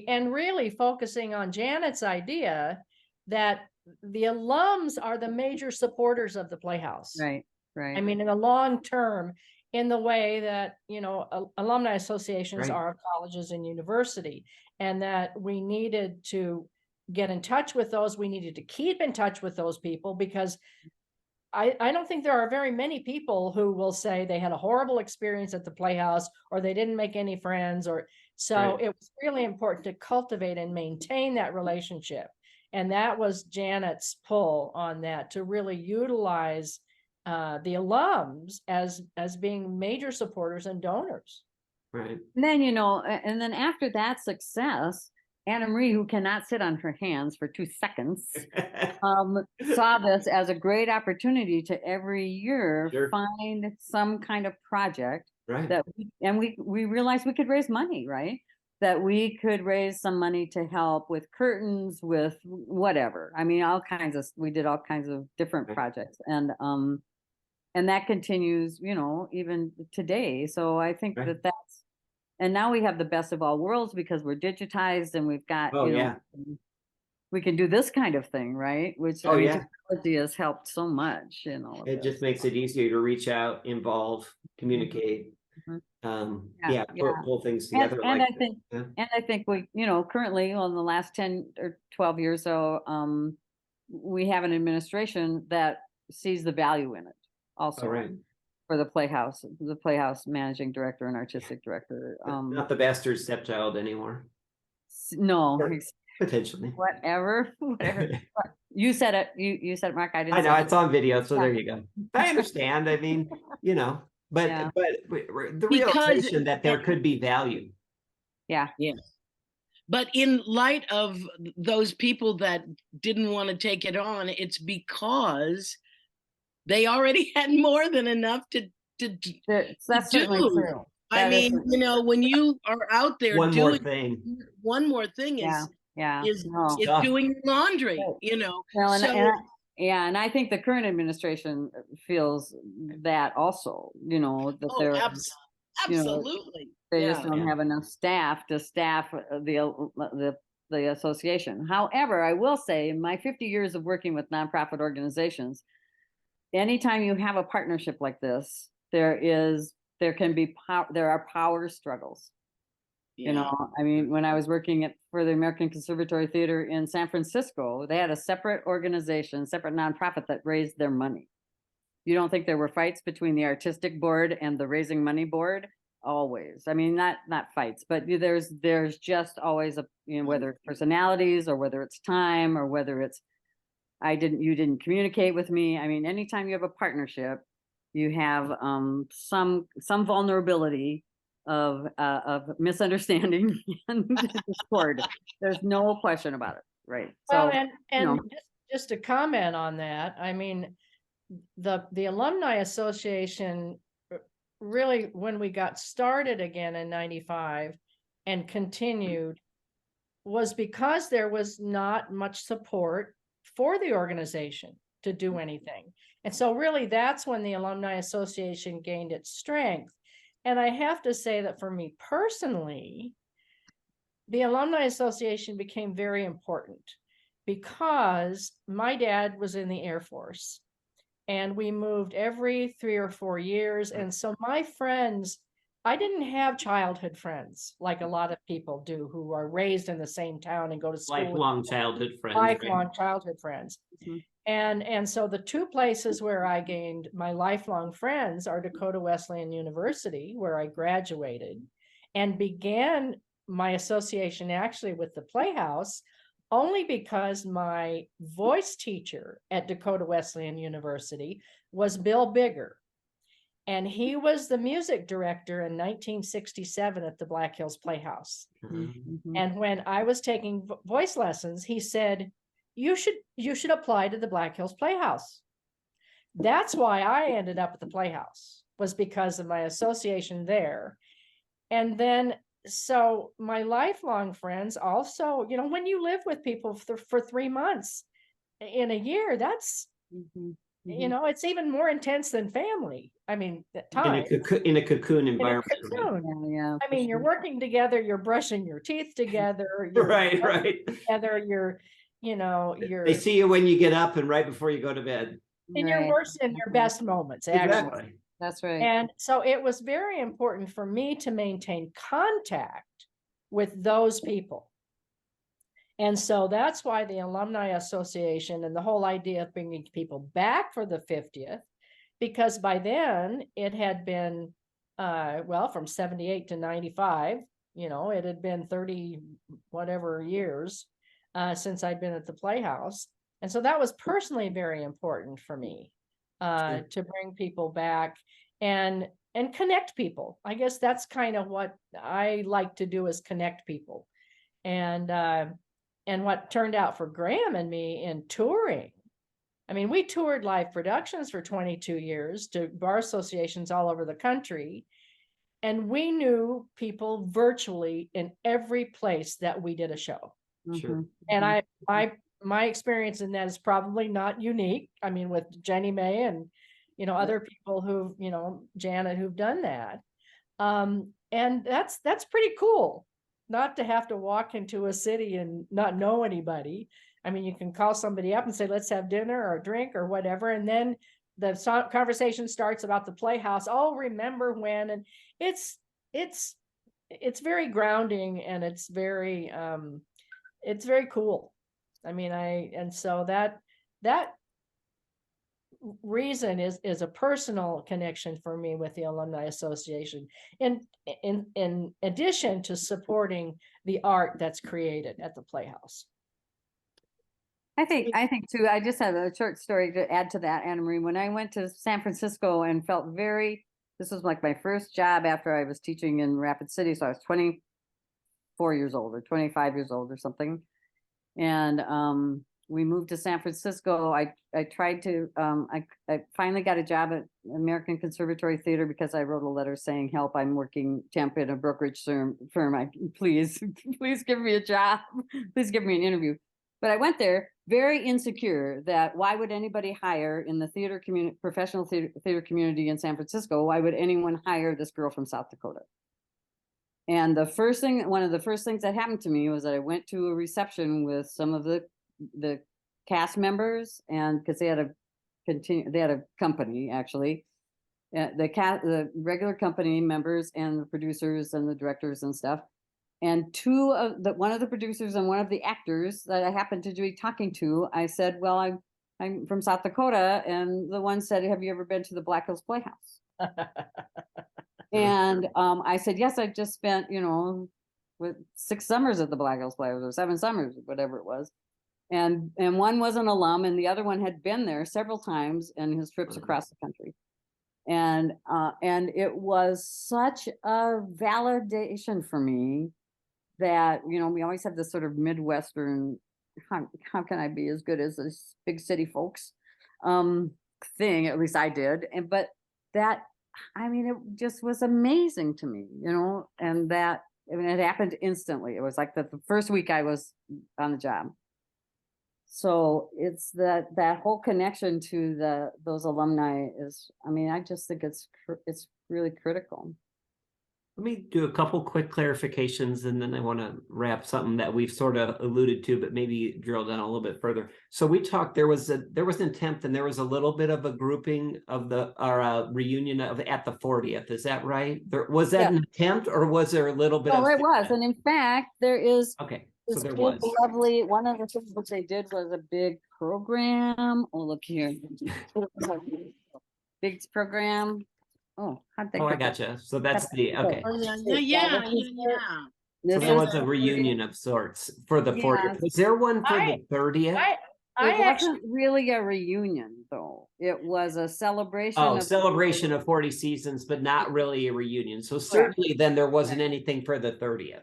S2: and really focusing on Janet's idea that the alums are the major supporters of the Playhouse.
S4: right.
S2: I mean, in the long term, in the way that, you know, alumni associations
S1: Right.
S2: are of colleges and university, and that we needed to get in touch with those. We needed to keep in touch with those people, because I don't think there are very many people who will say they had a horrible experience at the Playhouse, or they didn't make any friends, or so
S1: Right.
S2: it was really important to cultivate and maintain that relationship. And that was Janet's pull on that, to really utilize the alums as being major supporters and donors.
S1: Right.
S4: And then, you know, and then after that success, Anna Marie, who cannot sit on her hands for 2 seconds, saw this as a great opportunity to every year
S1: Sure.
S4: find some kind of project
S1: Right.
S4: that we realized we could raise money, right? That we could raise some money to help with curtains, with whatever. I mean, we did all kinds of different
S1: Right.
S4: projects, and that continues, you know, even today. So I think
S1: Right.
S4: that's, and now we have the best of all worlds because we're digitized and we've got,
S1: Oh,
S4: you know,
S1: yeah.
S4: we can do this kind of thing, right? Which,
S1: Oh,
S4: I mean,
S1: yeah.
S4: technology has helped so much in all of
S1: It
S4: this.
S1: just makes it easier to reach out, involve, communicate.
S4: Mhm.
S1: Yeah,
S4: Yeah.
S1: pull things
S4: And,
S1: together.
S4: and
S1: like
S4: I think,
S1: that.
S4: and I think we, you know, currently on the last 10 or 12 years, so, we have an administration that sees the value in it also.
S1: All right.
S4: for the Playhouse managing director and artistic director.
S1: Not the bastard stepchild anymore,
S4: No,
S1: Or potentially.
S4: whatever. You said it. You said it, Mark. I didn't
S1: I know
S4: say
S1: it's on video, so
S4: Yeah.
S1: there you go. I understand. I mean, but
S4: Yeah.
S1: the
S5: Because-
S1: realization that there could be value.
S4: Yeah.
S5: But in light of those people that didn't want to take it on, it's because they already had more than enough to
S4: That's certainly
S5: do.
S4: true.
S5: I
S4: That is-
S5: mean, when you are out there
S1: One more
S5: doing
S1: thing.
S5: one more thing
S4: Yeah. Yeah.
S5: is
S4: No.
S1: Stuff.
S5: doing laundry,
S4: Right. Well,
S5: So
S4: and I think the current administration feels that also, that
S5: oh,
S4: they're,
S5: absolutely.
S4: they
S5: Yeah.
S4: just don't
S1: Yeah.
S4: have enough staff to staff the association. However, I will say in my 50 years of working with nonprofit organizations, anytime you have a partnership like this, there are power struggles.
S5: Yeah.
S4: I mean, when I was working for the American Conservatory Theater in San Francisco, they had a separate organization, separate nonprofit that raised their money. You don't think there were fights between the artistic board and the raising money board? Always. I mean, not fights, but there's just always whether it's personalities or whether it's time or whether it's you didn't communicate with me. I mean, anytime you have a partnership, you have some vulnerability of misunderstanding and discord. There's no question about it, right?
S2: Well,
S4: So
S2: and just to comment on that, I mean, the Alumni Association really, when we got started again in 95 and continued, was because there was not much support for the organization to do anything. And so really that's when the Alumni Association gained its strength. And I have to say that for me personally, the Alumni Association became very important because my dad was in the Air Force and we moved every 3 or 4 years. And so my friends, I didn't have childhood friends like a lot of people do who are raised in the same town and go to school.
S1: Lifelong childhood friends. Right?
S2: Lifelong childhood friends.
S4: Mhm.
S2: And so the two places where I gained my lifelong friends are Dakota Wesleyan University, where I graduated and began my association actually with the Playhouse, only because my voice teacher at Dakota Wesleyan University was Bill Bigger. And he was the music director in 1967 at the Black Hills Playhouse.
S4: Mhm.
S2: And when I was taking voice lessons, he said, you should apply to the Black Hills Playhouse. That's why I ended up at the Playhouse, was because of my association there. And then, so my lifelong friends also, when you live with people for 3 months in a year, that's,
S4: Mhm.
S2: it's even more intense than family. I mean, at
S1: In
S2: times.
S1: in a cocoon
S2: In a
S1: environment.
S2: cocoon.
S4: Yeah.
S2: I mean, you're working together, you're brushing your teeth together, you're
S1: Right.
S2: together, you're
S1: They see you when you get up and right before you go to bed.
S2: in your
S4: Right.
S2: worst and your best moments, actually.
S1: Exactly.
S4: That's right.
S2: And so it was very important for me to maintain contact with those people. And so that's why the Alumni Association and the whole idea of bringing people back for the 50th, because by then it had been, from 78 to 95, it had been 30 whatever years since I'd been at the Playhouse. And so that was personally very important for me to bring people back and connect people. I guess that's kind of what I like to do, is connect people. And what turned out for Graham and me in touring, I mean, we toured live productions for 22 years to bar associations all over the country. And we knew people virtually in every place that we did a show.
S1: Sure.
S2: And my experience in that is probably not unique. I mean, with Jenny May and, other people who, Janet, who've done that. And that's pretty cool, not to have to walk into a city and not know anybody. I mean, you can call somebody up and say, let's have dinner or a drink or whatever. And then the conversation starts about the Playhouse. Oh, remember when? And it's very grounding, and it's very cool. I mean, and so that reason is a personal connection for me with the Alumni Association. In addition to supporting the art that's created at the Playhouse.
S4: I think too, I just have a short story to add to that, Anna Marie. When I went to San Francisco and felt this was like my first job after I was teaching in Rapid City. So I was 24 years old or 25 years old or something. And we moved to San Francisco. I tried to, I finally got a job at American Conservatory Theater because I wrote a letter saying, help, I'm working temp in a brokerage firm. Please give me a job. Please give me an interview. But I went there very insecure that why would anybody hire in the theater community, professional theater community in San Francisco, why would anyone hire this girl from South Dakota? And one of the first things that happened to me was that I went to a reception with some of the cast members, and because they had a company actually, the regular company members and the producers and the directors and stuff. And one of the producers and one of the actors that I happened to be talking to, I said, well, I'm from South Dakota. And the one said, have you ever been to the Black Hills Playhouse? And I said, yes, I just spent, with 6 summers at the Black Hills Playhouse, or 7 summers, whatever it was. And one was an alum and the other one had been there several times in his trips across the country. And it was such a validation for me that, we always have this sort of Midwestern, how can I be as good as this big city folks thing, at least I did. But that, it just was amazing to me, and that, it happened instantly. It was like the first week I was on the job. So it's that whole connection to those alumni is, I just think it's really critical.
S1: Let me do a couple quick clarifications, and then I want to wrap something that we've sort of alluded to, but maybe drill down a little bit further. So we talked, there was an attempt, and there was a little bit of a grouping of reunion at the 40th. Is that right? Was that an attempt, or was there a little bit of?
S4: No, it was, and in fact, there is.
S1: Okay, so there
S4: big,
S1: was.
S4: Lovely. One of the things that they did was a big program. Oh, look here, big program. Oh, how'd they?
S1: Oh, I gotcha. So that's okay.
S5: Yeah.
S1: So there was a reunion of sorts for the 40th. Was there one for the 30th?
S4: It wasn't really a reunion, though. It was a celebration.
S1: Oh, celebration of 40 seasons, but not really a reunion. So certainly then there wasn't anything for the 30th.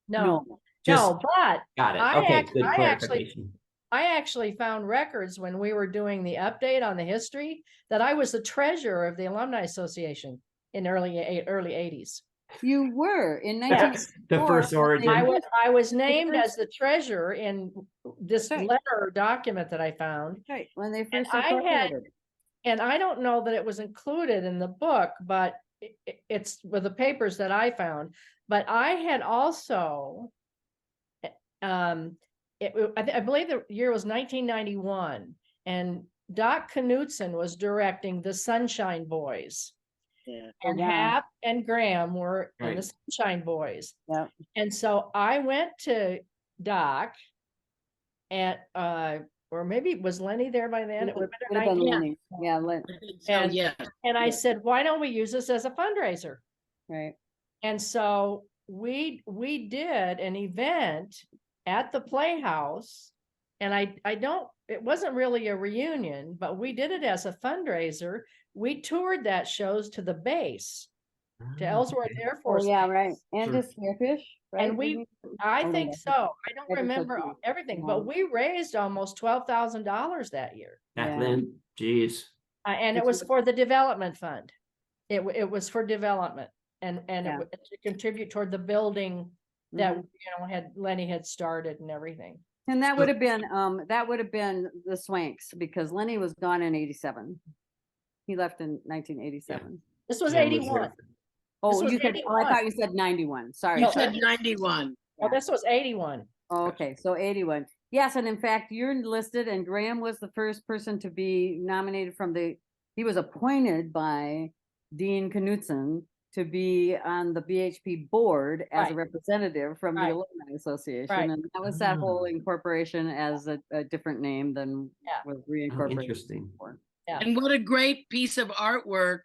S2: No, but
S1: got it. Okay, good clarification.
S2: I actually found records when we were doing the update on the history that I was the treasurer of the Alumni Association in early 80s.
S4: You were in 19.
S1: That's the first origin.
S2: I was named as the treasurer in this letter document that I found.
S4: Right, when they first
S2: and I don't know that it was included in the book, but it's with the papers that I found. But I had also, I believe the year was 1991, and Doc Knutson was directing the Sunshine Boys.
S5: Yeah.
S2: And Hap and Graham were in the Sunshine Boys.
S4: Yeah.
S2: And so I went to Doc and or maybe was Lenny there by then? It would have been
S4: Lenny. Yeah, Lenny.
S2: And I said, why don't we use this as a fundraiser?
S4: Right.
S2: And so we did an event at the Playhouse, and it wasn't really a reunion, but we did it as a fundraiser. We toured that shows to the base, to Ellsworth Air Force.
S4: Oh, yeah, right. And to Spearfish, right?
S2: And I think so. I don't remember everything, but we raised almost $12,000 that year.
S1: Back then, geez.
S2: And it was for the development fund. It was for development and to contribute toward the building that Lenny had started and everything.
S4: And that would have been the Swanks, because Lenny was gone in 87. He left in 1987.
S2: Yeah. This was 81.
S4: Oh, you said, I thought you said 91. Sorry.
S5: You said 91.
S2: Oh, this was 81.
S4: Oh, okay, so 81. Yes, and in fact, you're listed, and Graham was the first person to be nominated he was appointed by Dean Knutson to be on the BHP board as a representative from the Alumni Association. And that was that whole incorporation as a different name than was reincorporated.
S1: Interesting.
S2: Yeah.
S5: And what a great piece of artwork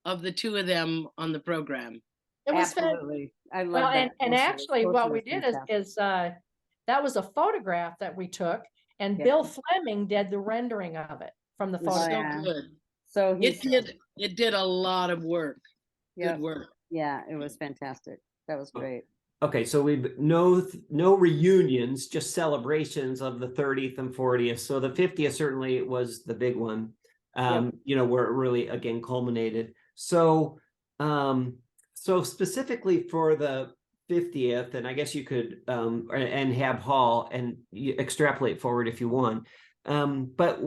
S5: of the two of them on the program.
S2: It was fantastic.
S4: Absolutely. I love
S2: Well,
S4: that.
S2: and
S4: poster.
S2: actually
S4: Poster
S2: what we
S4: was
S2: did
S4: fantastic.
S2: is that was a photograph that we took, and
S4: Yep.
S2: Bill Fleming did the rendering of it from the
S4: Oh,
S2: photo.
S5: So
S4: yeah.
S5: good.
S4: So
S5: It did a lot of work.
S4: Yep.
S5: Good work.
S4: Yeah, it was fantastic. That was great.
S1: Okay, so we've no reunions, just celebrations of the 30th and 40th. So the 50th certainly was the big one. You know, where it really again culminated. So so specifically for the 50th, and I guess you could and have Hall and you extrapolate forward if you want. But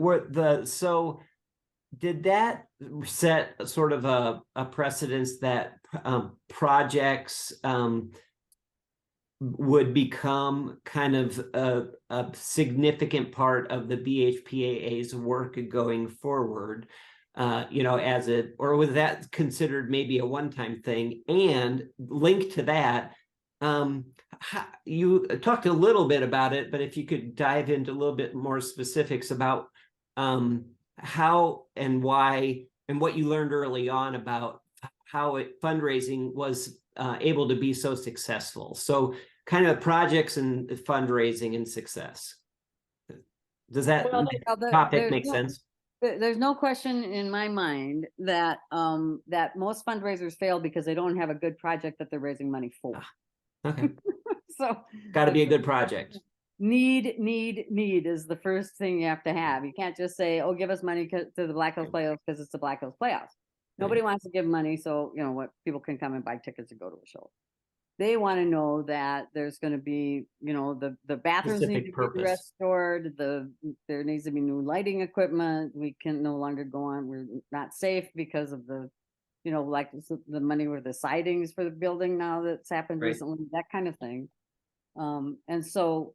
S1: did that set sort of a precedence that projects would become kind of a significant part of the BHPAA's work going forward, you know, or was that considered maybe a one-time thing? And linked to that, you talked a little bit about it, but if you could dive into a little bit more specifics about how and why and what you learned early on about how fundraising was able to be so successful. So kind of projects and fundraising and success. Does that topic make sense?
S4: There's no question in my mind that that most fundraisers fail because they don't have a good project that they're raising money for.
S1: Okay.
S4: So
S1: Got to be a good project.
S4: Need is the first thing you have to have. You can't just say, oh, give us money to the Black Hills Playhouse because it's the Black Hills Playhouse. Nobody wants to give money, so you know what, people can come and buy tickets to go to a show. They want to know that there's going to be, you know, the bathrooms need to be restored, there needs to be new lighting equipment. We can no longer go on, we're not safe because of the, you know, like the money with the sidings for the building now that's happened recently, that kind of thing. And so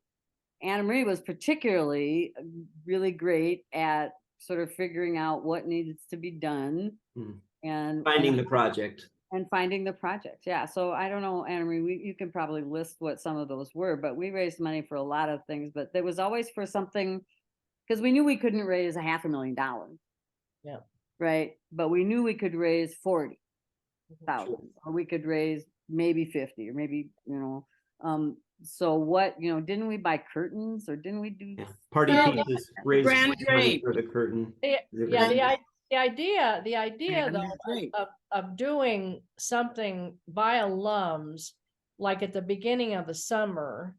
S4: Anna Marie was particularly really great at sort of figuring out what needs to be done and
S1: finding the project.
S4: And finding the project. Yeah. So I don't know, Anna Marie, you can probably list what some of those were, but we raised money for a lot of things, but there was always for something, because we knew we couldn't raise $500,000.
S2: Yeah.
S4: Right. But we knew we could raise 40,000 or we could raise maybe 50 or maybe, you know, so what, you know, didn't we buy curtains or didn't we do
S1: party pieces, raise money for the curtain?
S2: The idea though of doing something by alums, like at the beginning of the summer,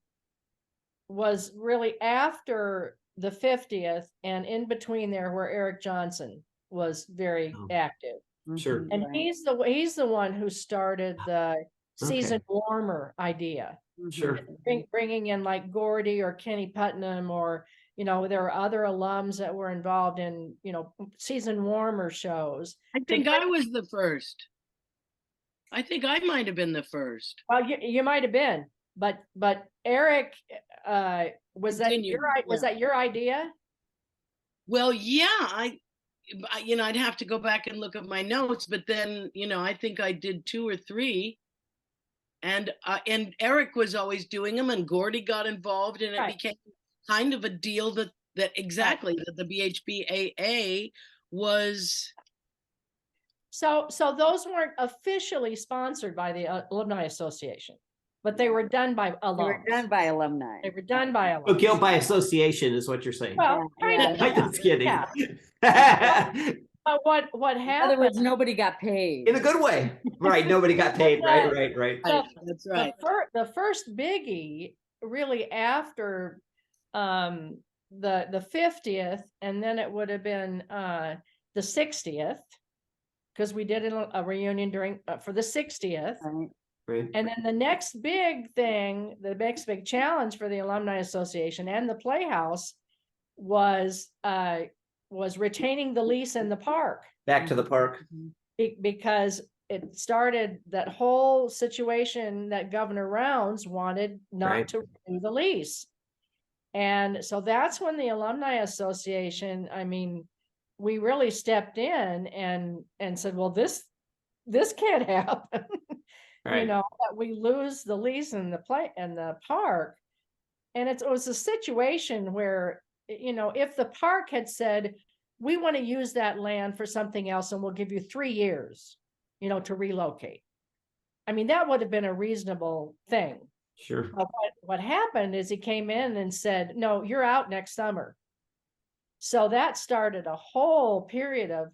S2: was really after the 50th and in between there where Eric Johnson was very active.
S1: Sure.
S2: And he's the one who started the season warmer idea.
S1: Sure.
S2: Bringing in like Gordy or Kenny Putnam, or, you know, there are other alums that were involved in, you know, season warmer shows.
S5: I think I was the first. I think I might have been the first.
S2: Well, you might have been, but Eric, was that your idea?
S5: Well, yeah, you know, I'd have to go back and look at my notes, but then, you know, I think I did 2 or 3. And Eric was always doing them, and Gordy got involved, and it became kind of a deal that exactly that the BHPAA was.
S2: So those weren't officially sponsored by the Alumni Association, but they were done by alums.
S4: They were done by alumni.
S2: They were done by alumni.
S1: So guilt by association is what you're saying.
S2: Well, kind of.
S1: I'm just kidding.
S2: But what happened?
S4: In other words, nobody got paid.
S1: In a good way. Right. Nobody got paid. Right.
S5: That's right.
S2: The first biggie really after the 50th, and then it would have been the 60th, because we did a reunion during for the 60th.
S1: Right.
S2: And then the next big thing, the next big challenge for the Alumni Association and the Playhouse was retaining the lease in the park.
S1: Back to the park.
S2: Because it started that whole situation that Governor Rounds wanted not to renew the lease. And so that's when the Alumni Association, I mean, we really stepped in and said, well, this can't happen. You know, that we lose the lease in the park. And it was a situation where, you know, if the park had said, we want to use that land for something else and we'll give you 3 years, to relocate. I mean, that would have been a reasonable thing.
S1: Sure.
S2: But what happened is he came in and said, no, you're out next summer. So that started a whole period of,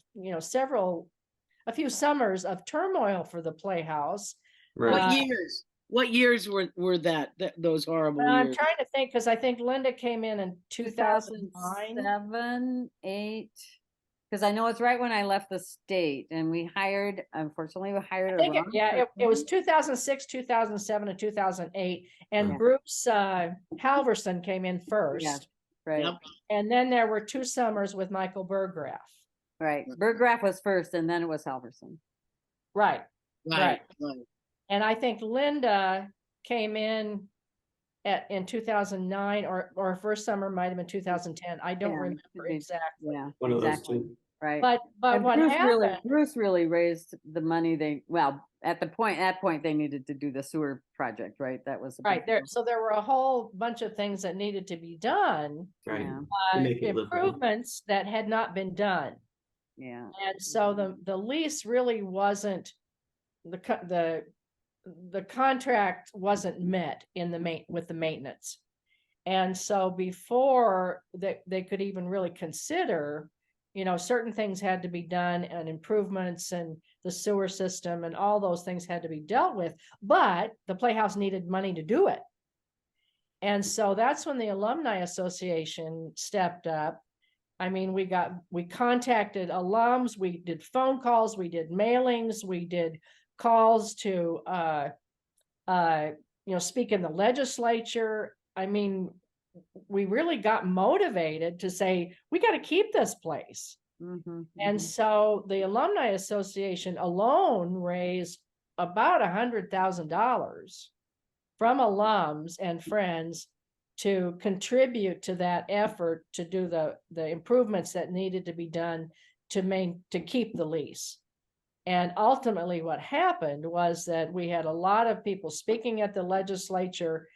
S2: a few summers of turmoil for the Playhouse.
S1: Right.
S5: What years were those horrible
S2: I'm
S5: years?
S2: trying to think, because I think Linda came in 2009.
S4: 2007, 8, because I know it's right when I left the state, and unfortunately, we hired
S2: I
S4: a
S2: think
S4: wrong
S2: it was
S4: person.
S2: 2006, 2007, and 2008. And
S4: Yeah.
S2: Bruce Halverson came in first.
S4: Yeah. Right,
S5: Yep.
S2: And then there were 2 summers with Michael Burgraff.
S4: right. Burgraff was first, and then it was Halverson.
S2: Right.
S5: Right.
S2: And I think Linda came in in 2009, or her first summer might have been 2010. I don't
S4: Yeah,
S2: remember
S4: could be.
S2: exactly.
S4: Yeah,
S1: One of those
S4: exactly.
S1: two.
S4: Right.
S2: But
S4: And
S2: what happened?
S4: Bruce really raised the money at that point they needed to do the sewer project, right? That was a
S2: Right
S4: big
S2: there.
S4: deal.
S2: So there were a whole bunch of things that needed to be done,
S1: Right.
S4: Yeah,
S1: To make it livable.
S2: improvements that had not been done.
S4: yeah.
S2: And so the lease really wasn't, the contract wasn't met with the maintenance. And so before they could even really consider, certain things had to be done, and improvements and the sewer system and all those things had to be dealt with, but the Playhouse needed money to do it. And so that's when the Alumni Association stepped up. I mean, we contacted alums, we did phone calls, we did mailings, we did calls to speak in the legislature. I mean, we really got motivated to say, we got to keep this place.
S4: Mhm,
S2: And
S4: mhm.
S2: so the Alumni Association alone raised about $100,000 from alums and friends to contribute to that effort to do the improvements that needed to be done to keep the lease. And ultimately what happened was that we had a lot of people speaking at the legislature,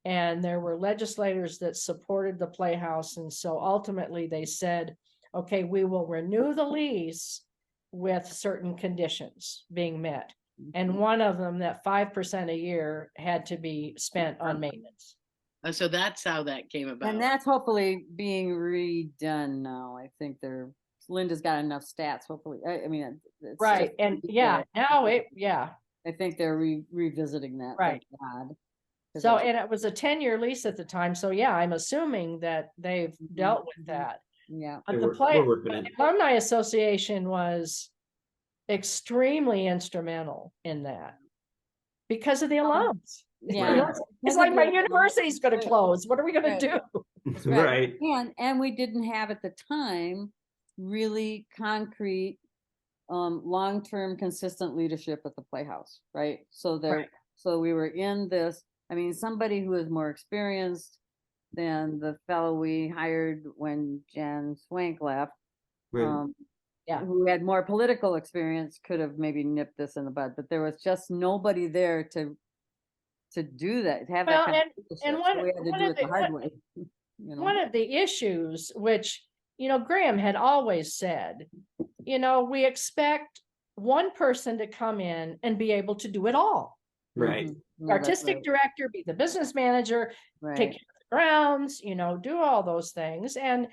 S2: and there were legislators that supported the Playhouse. And so ultimately they said, okay, we will renew the lease with certain conditions being met. And one of them, that 5% a year had to be spent on maintenance.
S5: So that's how that came about.
S4: And that's hopefully being redone now. I think Linda's got enough stats, hopefully. I mean, it's
S2: Right.
S4: just
S2: And
S4: ridiculous.
S2: now
S4: I think they're revisiting that.
S2: Right.
S4: Thank God.
S2: So, and it was a 10-year lease at the time. So yeah, I'm assuming that they've dealt with that.
S4: Yeah.
S2: But
S1: We're working it.
S2: the Alumni Association was extremely instrumental in that because of the alums.
S4: Yeah.
S2: It's like my university's going to close. What are we going to do?
S1: Right.
S4: And we didn't have at the time really concrete, long-term consistent leadership at the Playhouse, right? So so we were in this, I mean, somebody who is more experienced than the fellow we hired when Jan Swank left,
S1: Right.
S4: who had more political experience, could have maybe nipped this in the bud, but there was just nobody there to do that, to have that kind of leadership.
S2: and
S4: So we had to do it the hard way.
S2: One of the issues, which, Graham had always said, we expect one person to come in and be able to do it all.
S1: Right.
S4: Mhm.
S2: The
S4: No, that's
S2: artistic
S4: right.
S2: director, be the business manager,
S4: Right.
S2: take care of the grounds, do all those things. And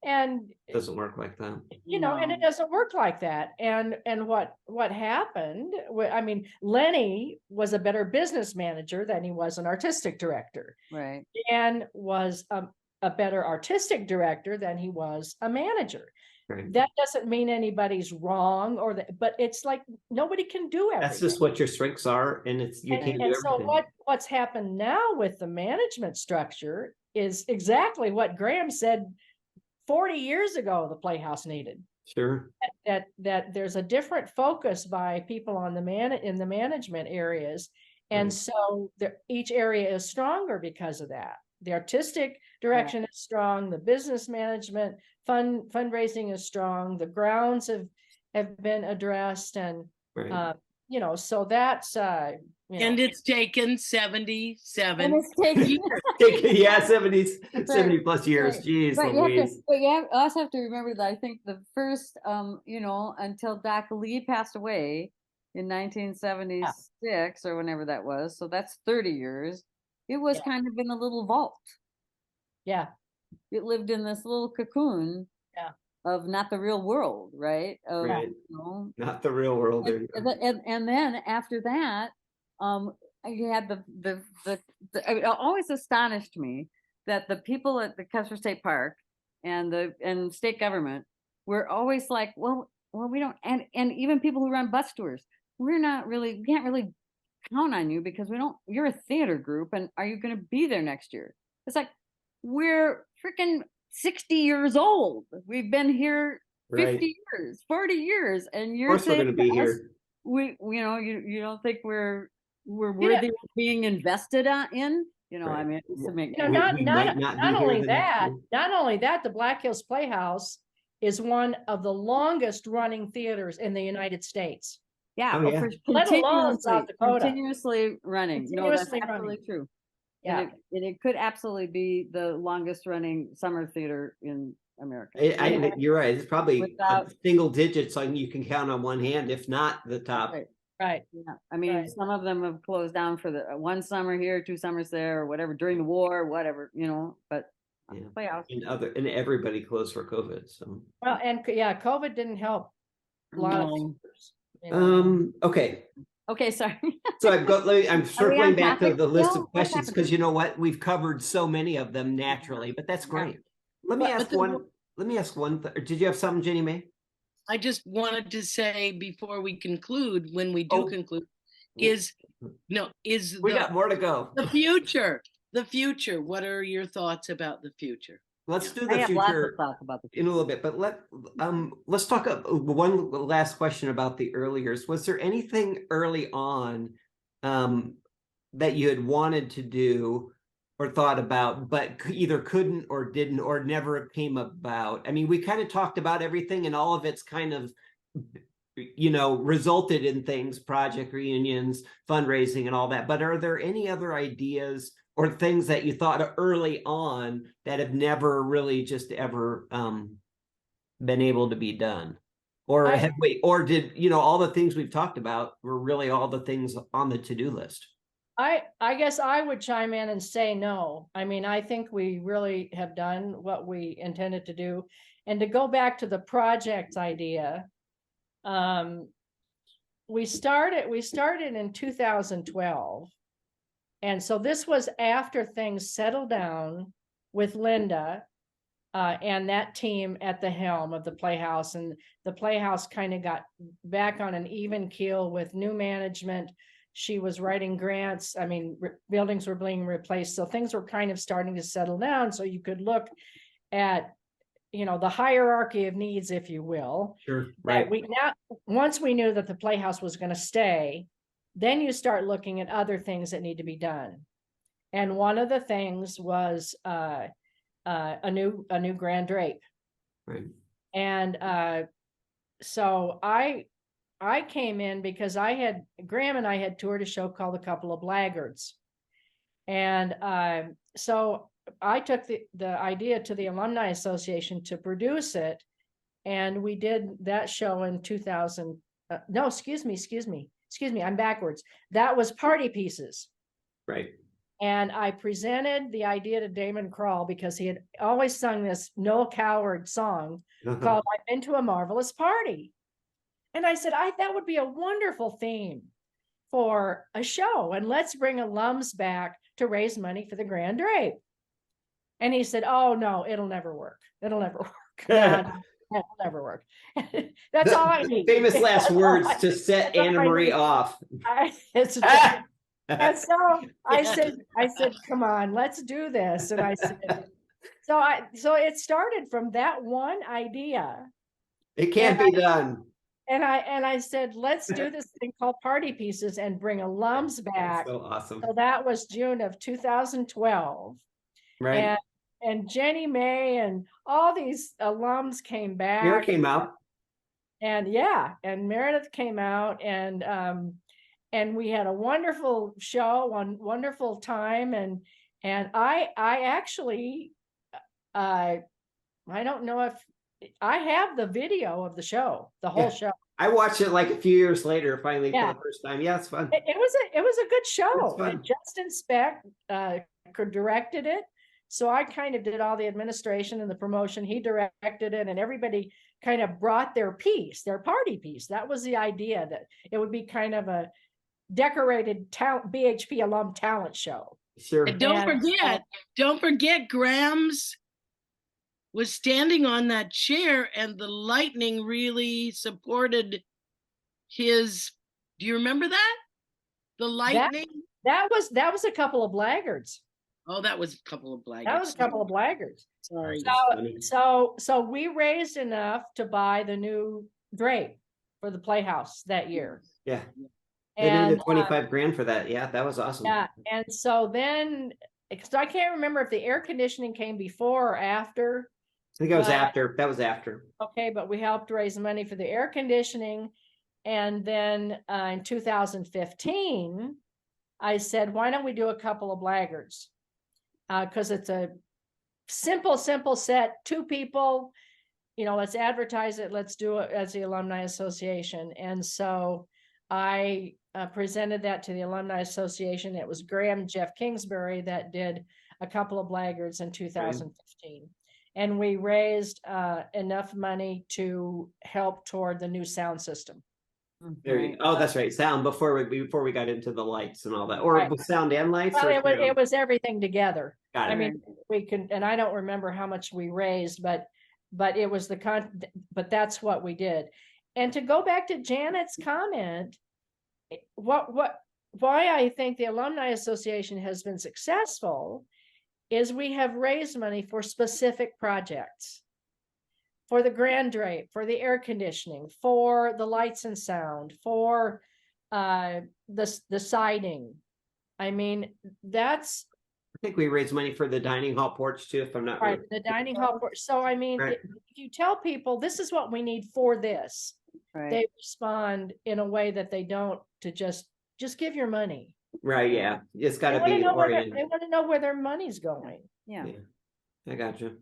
S1: It doesn't work like that.
S2: and it
S4: No.
S2: doesn't work like that. And what happened, I mean, Lenny was a better business manager than he was an artistic director.
S4: Right.
S2: Dan was a better artistic director than he was a manager.
S1: Right.
S2: That doesn't mean anybody's wrong but it's like nobody can do everything.
S1: That's just what your strengths are, and you can't do
S2: And so
S1: everything.
S2: what's happened now with the management structure is exactly what Graham said 40 years ago the Playhouse needed.
S1: Sure.
S2: That there's a different focus by people on in the management areas. And so each area is stronger because of that. The artistic direction is strong, the business management, fundraising is strong, the grounds have been addressed, and you know, so that's,
S5: And it's taken 77
S4: And it's taken.
S5: years.
S1: Yeah, 70,
S4: That's
S1: 70
S4: right.
S1: plus years.
S4: Right.
S1: Jeez
S4: But you have to,
S1: Louise.
S4: but also have to remember that I think the first, you know, until Doc Lee passed away in 1976 or whenever that was, so that's 30 years. It was
S2: Yeah.
S4: kind of in a little vault.
S2: yeah,
S4: It lived in this little cocoon.
S2: Yeah.
S4: Of not the real world, right? Of,
S1: Right.
S4: you know,
S1: Not the real world. There you
S4: and,
S1: go.
S4: and then after that, you had it always astonished me that the people at the Custer State Park and the state government were always like, well, we don't, and even people who run bus tours, we can't really count on you because you're a theater group, and are you going to be there next year? It's like, we're freaking 60 years old. We've been here 50
S1: Right.
S4: years, 40 years, and
S1: Of
S4: you're
S1: course we're
S4: saying
S1: going to be
S4: to us,
S1: here.
S4: you know, you don't think we're
S2: know-
S4: worthy of being invested in, you know, I
S1: Right.
S4: mean, it used to make
S2: you know,
S1: We-
S2: not,
S1: we
S2: not,
S1: might not be
S2: not
S1: here
S2: only
S1: the next
S2: that,
S1: year.
S2: not only that, the Black Hills Playhouse is one of the longest running theaters in the United States.
S4: yeah,
S1: Oh, yeah.
S4: for
S2: Let alone South Dakota.
S4: continuously running. No, that's
S2: Continuously running.
S4: absolutely true.
S2: Yeah,
S4: And it could absolutely be the longest running summer theater in America.
S1: You're right. It's probably
S4: Without-
S1: single digits, like you can count on one hand, if not the top.
S4: Right.
S2: right.
S4: Yeah, I mean,
S2: Right.
S4: some of them have closed down for the one summer here, 2 summers there, or whatever, during the war, whatever, you know, but
S1: Yeah.
S4: Playhouse.
S1: And everybody closed for COVID. So
S2: Well, and yeah, COVID didn't help a lot of
S5: No.
S2: theaters, you know.
S1: okay.
S4: Okay, sorry.
S1: So I'm circling
S4: on
S1: back to
S4: topic
S1: the list
S4: still?
S1: of
S4: What's
S1: questions
S4: happening?
S1: because you know what? We've covered so many of them naturally, but that's
S4: Yeah.
S1: great. Let me
S5: But
S1: ask
S5: the-
S1: one. Let me ask one. Did you have something, Jenny Mae?
S5: I just wanted to say before we conclude, when we do
S1: Oh.
S5: conclude,
S1: We
S5: is
S1: got more to go.
S5: the future. What are your thoughts about the future?
S1: Let's do
S4: I
S1: the
S4: have lots of
S1: future
S4: thoughts about the
S1: in a little bit, but let's talk one last question about the earliers. Was there anything early on that you had wanted to do or thought about, but either couldn't or didn't or never came about? I mean, we kind of talked about everything, and all of it's kind of, you know, resulted in things, project reunions, fundraising, and all that. But are there any other ideas or things that you thought early on that have never really just ever been able to be done? Or or did, you know, all the things we've talked about were really all the things on the to-do list?
S2: I guess I would chime in and say no. I mean, I think we really have done what we intended to do. And to go back to the project idea, we started in 2012. And so this was after things settled down with Linda and that team at the helm of the Playhouse. And the Playhouse kind of got back on an even keel with new management. She was writing grants. I mean, buildings were being replaced. So things were kind of starting to settle down. So you could look at, you know, the hierarchy of needs, if you will.
S1: Sure,
S2: That
S1: right.
S2: once we knew that the Playhouse was going to stay, then you start looking at other things that need to be done. And one of the things was a new grand drape.
S1: Right.
S2: And so I came in because Graham and I had toured a show called A Couple of Laggards. And so I took the idea to the Alumni Association to produce it. And we did that show in 2000. No, excuse me. I'm backwards. That was Party Pieces.
S1: Right.
S2: And I presented the idea to Damon Krall because he had always sung this Noel Coward song called I've Been to a Marvelous Party. And I said, that would be a wonderful theme for a show. And let's bring alums back to raise money for the Grand Drape. And he said, oh, no, it'll never work. It'll never work. It'll never work. That's all I need.
S1: Famous last words to set Anna Marie off.
S2: And so I said, come on, let's do this. And I said, so it started from that one idea.
S1: It can't be done.
S2: And I said, let's do this thing called Party Pieces and bring alums back.
S1: That's so awesome.
S2: So that was June of 2012.
S1: Right.
S2: And Jenny Mae and all these alums came back.
S1: Here it came out.
S2: And yeah, and Meredith came out and we had a wonderful show, one wonderful time. And I actually, I don't know if I have the video of the show, the whole
S1: Yeah.
S2: show.
S1: I watched it like a few years later, finally
S2: Yeah.
S1: for the first time. Yeah, it's fun.
S2: It was a good show.
S1: fun.
S2: And Justin Speck directed it. So I kind of did all the administration and the promotion. He directed it, and everybody kind of brought their piece, their party piece. That was the idea, that it would be kind of a decorated BHP alum talent show.
S1: Sure.
S5: And don't forget, Grams was standing on that chair and the lightning really supported his, do you remember that? The lightning?
S2: That was a couple of laggards.
S5: Oh, that was a couple of blankets.
S2: That was a couple of laggards.
S5: Sorry.
S2: So we raised enough to buy the new drape for the Playhouse that year.
S1: Yeah. They
S2: And
S1: did 25 grand for that. Yeah, that was awesome.
S2: yeah, and so then, because I can't remember if the air conditioning came before or after.
S1: I think it was
S2: But-
S1: after. That was after.
S2: Okay, but we helped raise money for the air conditioning. And then in 2015, I said, why don't we do a couple of laggards? Because it's a simple set, 2 people, let's advertise it. Let's do it as the Alumni Association. And so I presented that to the Alumni Association. It was Graham and Jeff Kingsbury that did a couple of laggards in 2015. And we raised enough money to help toward the new sound system.
S1: There you go. Oh, that's right. Sound before we got into the lights and all that, or
S2: Right.
S1: with sound and lights.
S2: Well,
S1: or
S2: it was everything together.
S1: Got it.
S2: I mean, we can, and I don't remember how much we raised, but it was but that's what we did. And to go back to Janet's comment, why I think the Alumni Association has been successful is we have raised money for specific projects. For the grand drape, for the air conditioning, for the lights and sound, for the siding. I mean, that's
S1: I think we raised money for the dining hall porch too, if I'm not
S2: right,
S1: wrong.
S2: the dining hall. So I mean,
S1: Right.
S2: if you tell people this is what we need for this,
S4: Right.
S2: they respond in a way that they don't to just give your money.
S1: Right. Yeah. It's got
S2: They
S1: to
S2: want to
S1: be
S2: know where
S1: oriented.
S2: they want to know where their money's going.
S4: Yeah.
S1: I got you.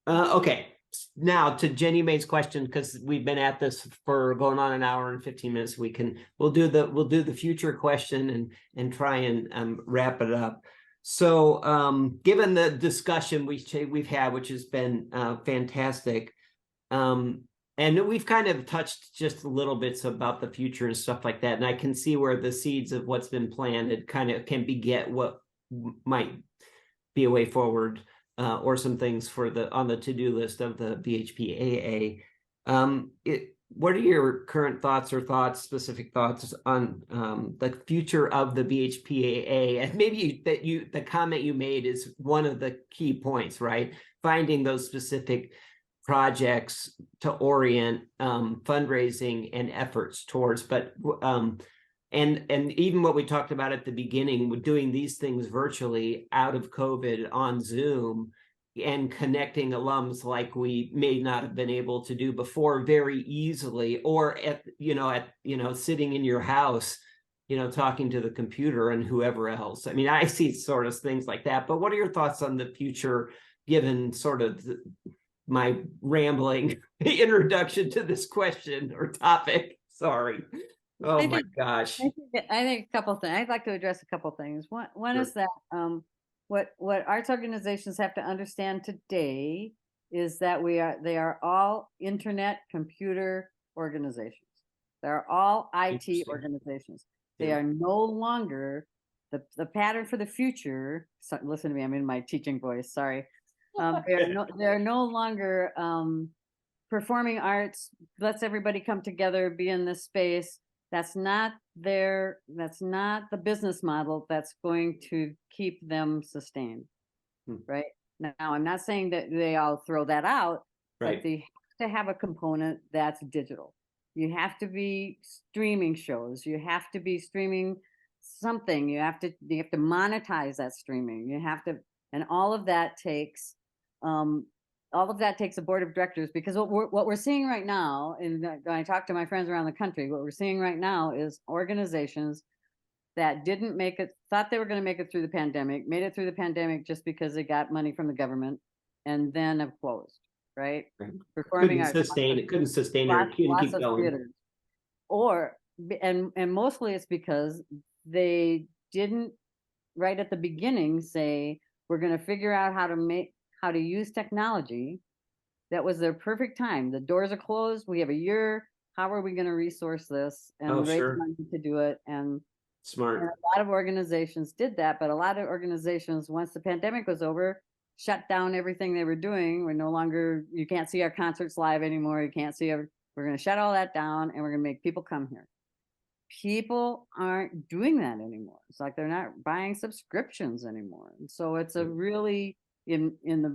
S1: Okay. Now to Jenny Mae's question, because we've been at this for going on an hour and 15 minutes. We'll do the future question and try and wrap it up. So given the discussion we've had, which has been fantastic, and we've kind of touched just a little bits about the future and stuff like that. And I can see where the seeds of what's been planted kind of can beget what might be a way forward. Or some things on the to-do list of the BHPAA. What are your current specific thoughts on the future of the BHPAA? And maybe the comment you made is one of the key points, right? Finding those specific projects to orient fundraising and efforts towards, but and even what we talked about at the beginning with doing these things virtually out of COVID on Zoom and connecting alums like we may not have been able to do before very easily, or at sitting in your house, talking to the computer and whoever else. I mean, I see sort of things like that, but what are your thoughts on the future, given sort of my rambling introduction to this question or topic? Sorry. Oh my gosh.
S4: I think a couple of things. I'd like to address a couple of things. One is that what arts organizations have to understand today is that they are all internet computer organizations. They're all IT organizations. They are no longer the pattern for the future. So, listen to me, I'm in my teaching voice. Sorry. They're no longer performing arts. Let's everybody come together, be in this space. That's not the business model that's going to keep them sustained, right? Now, I'm not saying that they all throw that out,
S1: right.
S4: But they have to have a component that's digital. You have to be streaming shows. You have to be streaming something. You have to monetize that streaming. And all of that takes all of that takes a board of directors, because what we're seeing right now, and when I talk to my friends around the country, what we're seeing right now is organizations that didn't make it, thought they were going to make it through the pandemic, made it through the pandemic just because they got money from the government, and then have closed, right?
S1: Right.
S4: Performing
S1: Couldn't
S4: arts,
S1: sustain it, couldn't sustain it, or couldn't
S4: lots
S1: keep
S4: of
S1: going.
S4: theaters. Or, and mostly it's because they didn't, right at the beginning, say, we're going to figure out how to use technology. That was their perfect time. The doors are closed. We have a year. How are we going to resource this and
S1: Oh,
S4: raise
S1: sure.
S4: money to do it? And
S1: Smart.
S4: a lot of organizations did that, but a lot of organizations, once the pandemic was over, shut down everything they were doing. We're no longer, you can't see our concerts live anymore. You can't see we're going to shut all that down, and we're going to make people come here. People aren't doing that anymore. It's like they're not buying subscriptions anymore. And so it's a really in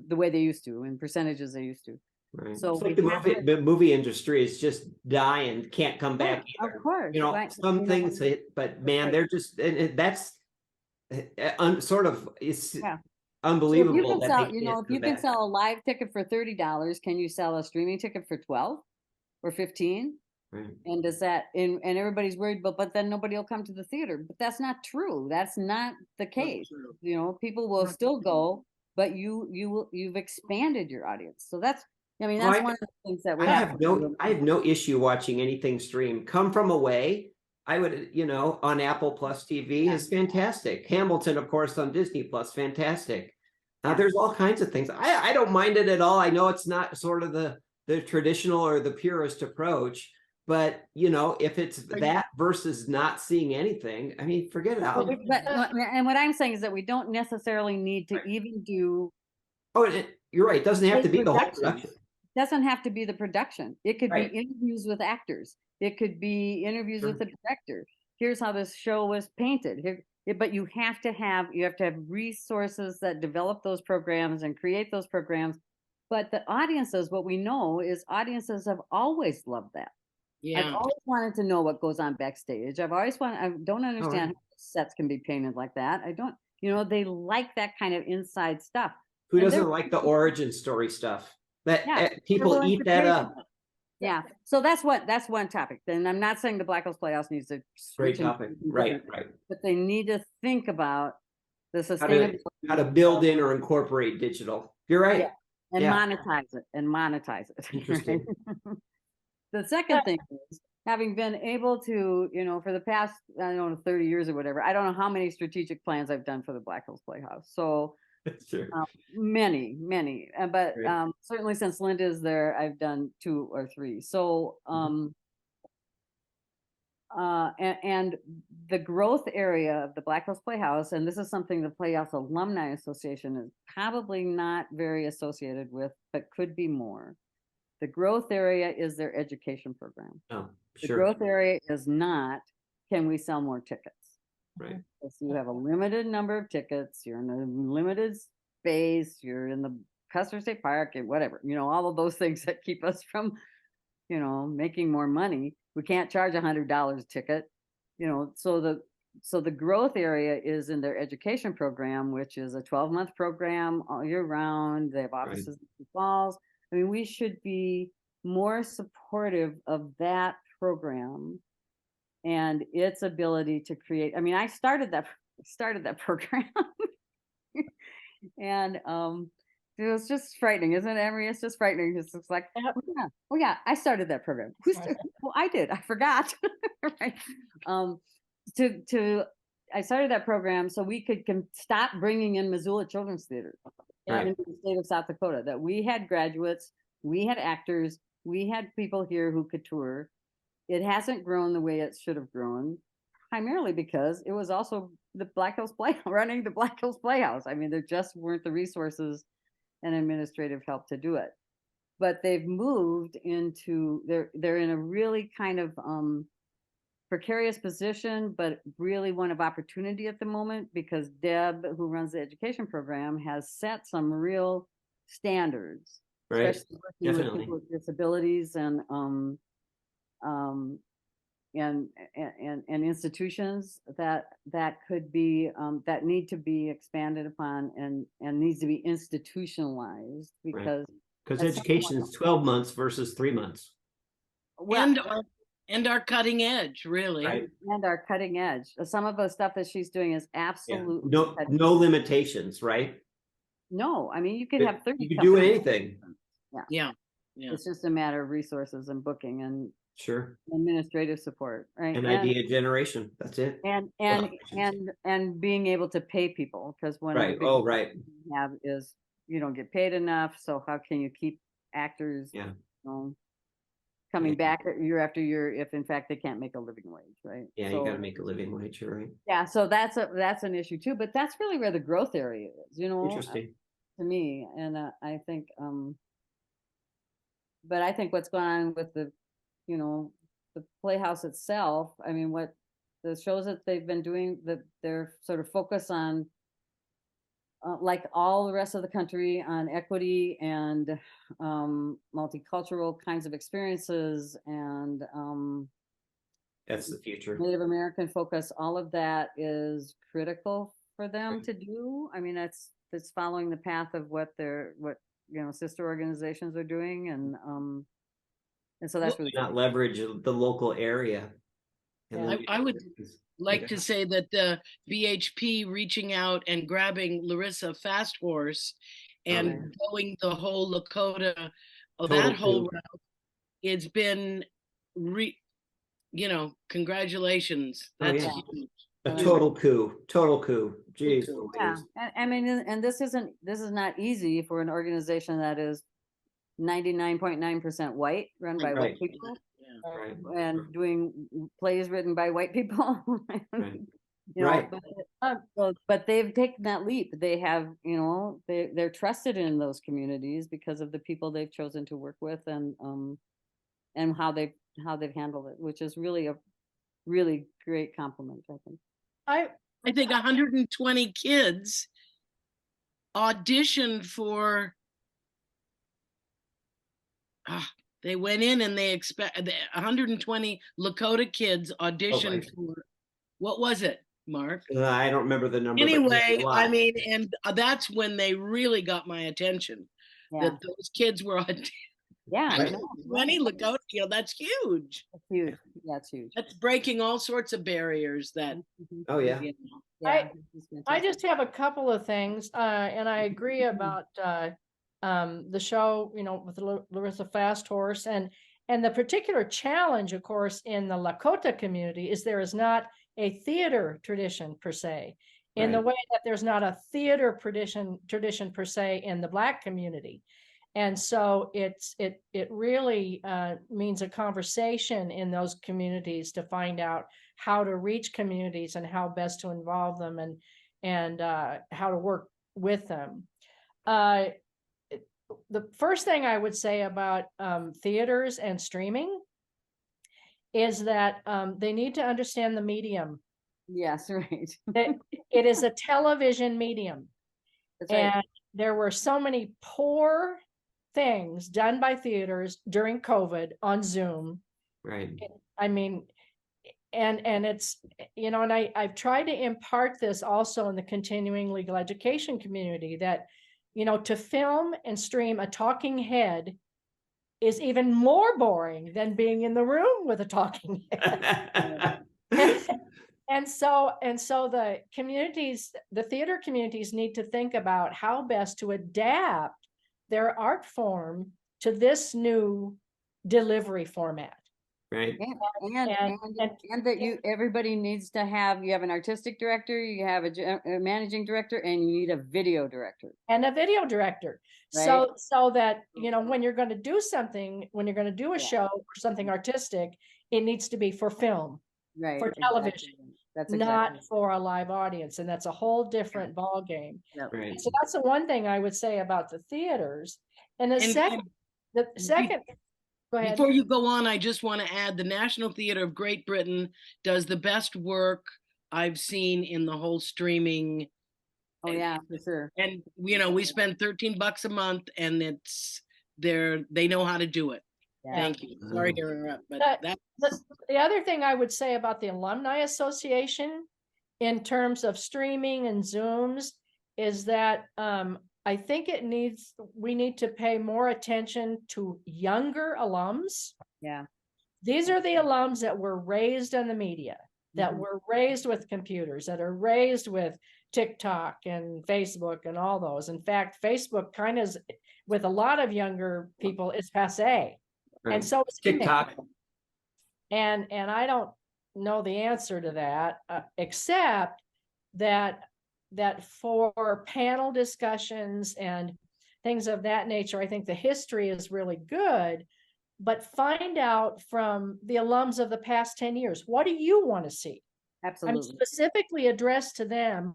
S4: the way they used to, in percentages they used to.
S1: Right.
S4: So
S1: It's like
S4: we
S1: the
S4: have
S1: movie industry is just dying, can't come back
S4: Of
S1: either.
S4: course,
S1: You know,
S4: right,
S1: some
S4: you know,
S1: things, but man,
S4: right.
S1: they're just, and that's sort of, it's
S4: Yeah. So if you
S1: unbelievable
S4: can
S1: that
S4: sell,
S1: they
S4: you know,
S1: can't
S4: if you
S1: come
S4: can
S1: back.
S4: sell a live ticket for $30, can you sell a streaming ticket for 12 or 15?
S1: Right.
S4: And does that, and everybody's worried, but then nobody will come to the theater. But that's not true. That's not the case. You know, people will still go, but you've expanded your audience. So that's, I mean, that's one of the things that we have to do.
S1: I have no issue watching anything stream. Come From Away, I would, you know, on Apple Plus TV is fantastic. Hamilton, of course, on Disney Plus, fantastic.
S4: Yeah.
S1: There's all kinds of things. I don't mind it at all. I know it's not sort of the traditional or the purist approach, but you know, if it's that versus not seeing anything, I mean, forget it out.
S4: And what I'm saying is that we don't necessarily need to even do.
S1: Oh, you're right. It doesn't have to be the whole
S4: production.
S1: production.
S4: Doesn't have to be the production. It could
S1: Right.
S4: be interviews with actors. It could be interviews with the director. Here's how this show was painted. But you have to have resources that develop those programs and create those programs. But the audiences, what we know is audiences have always loved that. I've
S5: Yeah.
S4: always wanted to know what goes on backstage. I don't understand
S1: right.
S4: how sets can be painted like that. I don't, they like that kind of inside stuff.
S1: Who
S4: And
S1: doesn't like the origin story stuff? That
S4: Yeah,
S1: people
S4: willing
S1: eat
S4: to
S1: that
S4: pay for
S1: up.
S4: Yeah. So that's one topic. Then I'm not saying the Black House Playhouse needs to
S1: Great
S4: switch into
S1: topic.
S4: something
S1: Right,
S4: different,
S1: right.
S4: but they need to think about the
S1: How to
S4: sustainability
S1: build in or incorporate digital. You're right.
S4: Yeah. and
S1: Yeah.
S4: monetize it.
S1: Interesting.
S4: Right? The second thing is, having been able to, for the past, I don't know, 30 years or whatever, I don't know how many strategic plans I've done for the Black House Playhouse. So
S1: Sure.
S4: many, but
S1: Great.
S4: certainly since Linda is there, I've done 2 or 3. So, and the growth area of the Black House Playhouse, and this is something the Playhouse Alumni Association is probably not very associated with, but could be more. The growth area is their education program.
S1: Oh,
S4: The
S1: sure.
S4: growth area is not, can we sell more tickets?
S1: Right.
S4: If you have a limited number of tickets, you're in a limited space, you're in the Custer State Park and whatever, all of those things that keep us from, making more money. We can't charge $100 a ticket, so the growth area is in their education program, which is a 12-month program all year round. They have offices in the falls. I mean, we should be more supportive of that program and its ability to create. I mean, I started that program, and it was just frightening, isn't it, Emery? It's just frightening. It's just like, oh yeah, I started that program. Well, I did. I forgot. Right. I started that program so we could stop bringing in Missoula Children's Theater into the state of South Dakota. That we had graduates, we had actors, we had people here who could tour. It hasn't grown the way it should have grown, primarily because it was also the Black House Playhouse, running the Black House Playhouse. I mean, there just weren't the resources and administrative help to do it. But they've moved into, they're in a really kind of precarious position, but really one of opportunity at the moment, because Deb, who runs the education program, has set some real standards,
S1: Right.
S4: especially working with people with disabilities and institutions that could be that need to be expanded upon and needs to be institutionalized, because
S1: Because
S4: That's
S1: education is 12 months versus 3 months.
S4: well,
S5: And our cutting edge, really.
S1: Right.
S4: and our cutting edge. Some of the stuff that she's doing is
S1: Yeah.
S4: absolutely
S1: No,
S4: cutting
S1: no limitations, right?
S4: No, I mean, you could have 30
S1: You can do
S4: companies.
S1: anything.
S5: Yeah.
S4: It's just a matter of resources and booking and
S1: Sure.
S4: administrative support, right?
S1: An idea generation. That's it.
S4: And being able to pay people, because one of the
S1: Right.
S4: big
S1: Oh, right.
S4: problems we have is you don't get paid enough. So how can you keep actors,
S1: Yeah.
S4: coming
S1: Yeah.
S4: back year after year if in fact they can't make a living wage, right?
S1: Yeah,
S4: So,
S1: you got to make a living wage, you're right?
S4: yeah, so that's an issue too. But that's really where the growth area is,
S1: Interesting.
S4: to me. And I think, but I think what's going on with the Playhouse itself, I mean, what the shows that they've been doing, that they're sort of focused on, like all the rest of the country, on equity and multicultural kinds of experiences and
S1: That's the future.
S4: Native American focus. All of that is critical for them to do. I mean, that's following the path of what sister organizations are doing, and so that's really
S1: Not leverage the local area.
S4: Yeah.
S5: I would like to say that the BHP reaching out and grabbing Larissa Fast Horse and going the whole Lakota, that whole route, it's been congratulations. That's huge.
S1: A total coup. Jeez.
S4: Yeah, I mean, and this is not easy for an organization that is 99.9% white, run by white people,
S1: Right.
S4: and doing plays written by white people.
S1: Right.
S4: But they've taken that leap. They have, they're trusted in those communities because of the people they've chosen to work with, and how they've handled it, which is really a really great compliment, I think.
S5: I think 120 kids auditioned for. They went in and they expect 120 Lakota kids auditioned for. What was it, Mark?
S1: I don't remember the number.
S5: Anyway, I mean, and that's when they really got my attention.
S4: Yeah.
S5: That those kids were auditioning.
S4: Yeah,
S1: Right.
S5: 20 Lakota, that's huge.
S4: It's huge. Yeah, it's huge.
S5: That's breaking all sorts of barriers that.
S1: Oh yeah.
S4: Yeah,
S2: I just have a couple of things, and I agree about the show, with Larissa Fast Horse, and the particular challenge, of course, in the Lakota community is there is not a theater tradition per se, in the way that there's not a theater tradition per se in the Black community. And so it really means a conversation in those communities to find out how to reach communities and how best to involve them, and how to work with them. The first thing I would say about theaters and streaming is that they need to understand the medium.
S4: Yes, right.
S2: It is a television medium.
S4: That's right.
S2: And there were so many poor things done by theaters during COVID on Zoom.
S1: Right.
S2: I mean, and it's, and I've tried to impart this also in the continuing legal education community, that, to film and stream a talking head is even more boring than being in the room with a talking head. And so the theater communities need to think about how best to adapt their art form to this new delivery format.
S1: Right.
S4: And that everybody needs to have, you have an artistic director, you have a managing director, and you need a video director.
S2: And a video director.
S4: Right.
S2: So that, when you're going to do something, when you're going to do a show or something artistic, it needs to be for film,
S4: right,
S2: for television.
S4: Exactly. That's
S2: not for a live audience, and that's a whole different ball game.
S4: Yep.
S1: Right.
S2: So that's the one thing I would say about the theaters. And the second, go ahead.
S5: Before you go on, I just want to add the National Theatre of Great Britain does the best work I've seen in the whole streaming.
S4: Oh yeah, for sure.
S5: And we spend $13 a month, and they know how to do it.
S4: Yeah.
S5: Thank you. Sorry to interrupt, but
S2: the other thing I would say about the Alumni Association in terms of streaming and Zooms is that I think we need to pay more attention to younger alums.
S4: Yeah.
S2: These are the alums that were raised in the media, that
S4: Mhm.
S2: were raised with computers, that are raised with TikTok and Facebook and all those. In fact, Facebook kind of, with a lot of younger people, is passé.
S1: Right.
S2: And so is email.
S1: TikTok.
S2: And I don't know the answer to that, except that for panel discussions and things of that nature, I think the history is really good. But find out from the alums of the past 10 years, what do you want to see? I'm
S4: Absolutely.
S2: specifically addressed to them.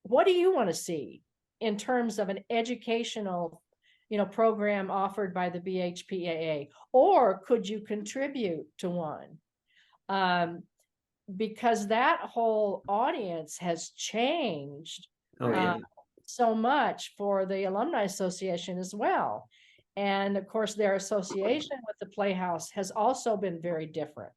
S2: What do you want to see in terms of an educational, program offered by the BHPAA, or could you contribute to one? Because that whole audience has changed
S1: Oh, yeah.
S2: so much for the Alumni Association as well. And of course, their association with the Playhouse has also been very different.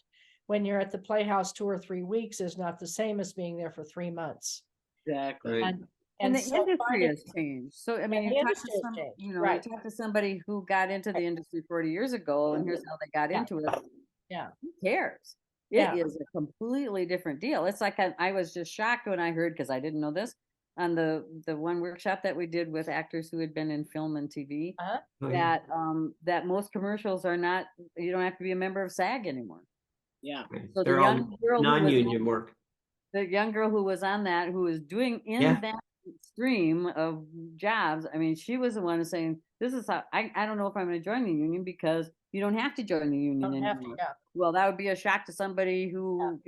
S2: When you're at the Playhouse 2 or 3 weeks is not the same as being there for 3 months.
S5: Exactly.
S1: Right.
S4: And the
S2: so
S4: industry
S2: finding-
S4: has changed. So, I mean,
S2: the
S4: you talk
S2: industry
S4: to
S2: has
S4: some,
S2: changed,
S4: you
S2: right.
S4: talk to somebody who got into the industry 40 years ago, and here's how they got
S2: Yeah.
S4: into it.
S2: Yeah.
S4: Who cares?
S2: Yeah.
S4: It is a completely different deal. It's like I was just shocked when I heard, because I didn't know this, on the one workshop that we did with actors who had been in film and TV,
S1: Oh, yeah.
S4: that most commercials are not, you don't have to be a member of SAG anymore.
S5: Yeah.
S1: Right.
S4: So the
S1: They're all
S4: young girl who was
S1: non-union work.
S4: the young girl who was on that, who was doing in
S1: Yeah.
S4: that stream of jobs, I mean, she was the one who's saying, this is how I don't know if I'm going to join the union, because you don't have to join the union
S2: Don't have to,
S4: anymore.
S2: yeah.
S4: Well, that would be a shock to somebody who, has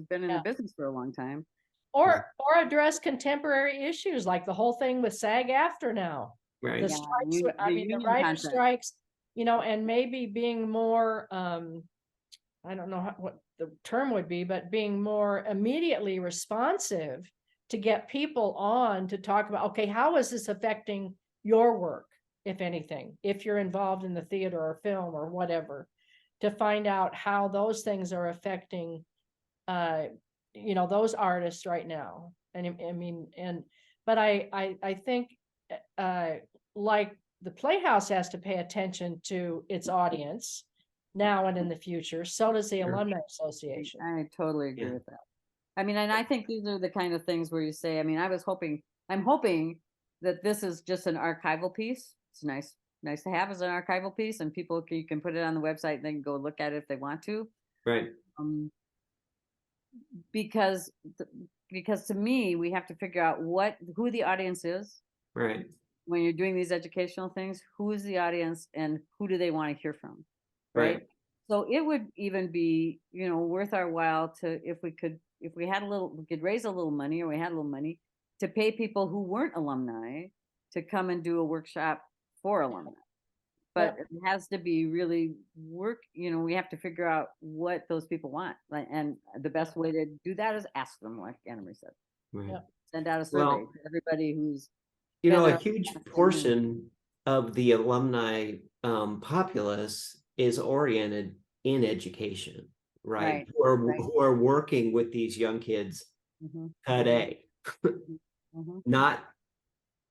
S4: been in
S2: Yeah.
S4: the business for a long time.
S2: Or address contemporary issues like the whole thing with SAG after now.
S1: Right.
S2: The
S4: Yeah,
S2: strikes, the
S4: union
S2: writer
S4: contract.
S2: strikes, and maybe being more, I don't know what the term would be, but being more immediately responsive to get people on to talk about, okay, how is this affecting your work, if anything, if you're involved in the theater or film or whatever, to find out how those things are affecting, those artists right now. And I mean, but I think, like the Playhouse has to pay attention to its audience now and in the future, so does the
S1: Sure.
S2: Alumni Association.
S4: I totally agree
S1: Yeah.
S4: with that. I mean, and I think these are the kind of things where you say, I mean, I'm hoping that this is just an archival piece. It's nice to have as an archival piece, and you can put it on the website and they can go look at it if they want to.
S1: Right.
S4: Because to me, we have to figure out who the audience is.
S1: Right.
S4: When you're doing these educational things, who is the audience and who do they want to hear from?
S1: Right.
S4: So it would even be, worth our while to, if we could raise a little money, or we had a little money to pay people who weren't alumni to come and do a workshop for alumni. But it has to be really work, we have to figure out what those people want. And the best way to do that is ask them, like Anna Marie said.
S1: Right.
S2: Yeah.
S4: Send out a survey
S1: Well,
S4: to everybody who's
S1: a huge portion of the alumni populace is oriented in education, right? Who are working with these young kids today, not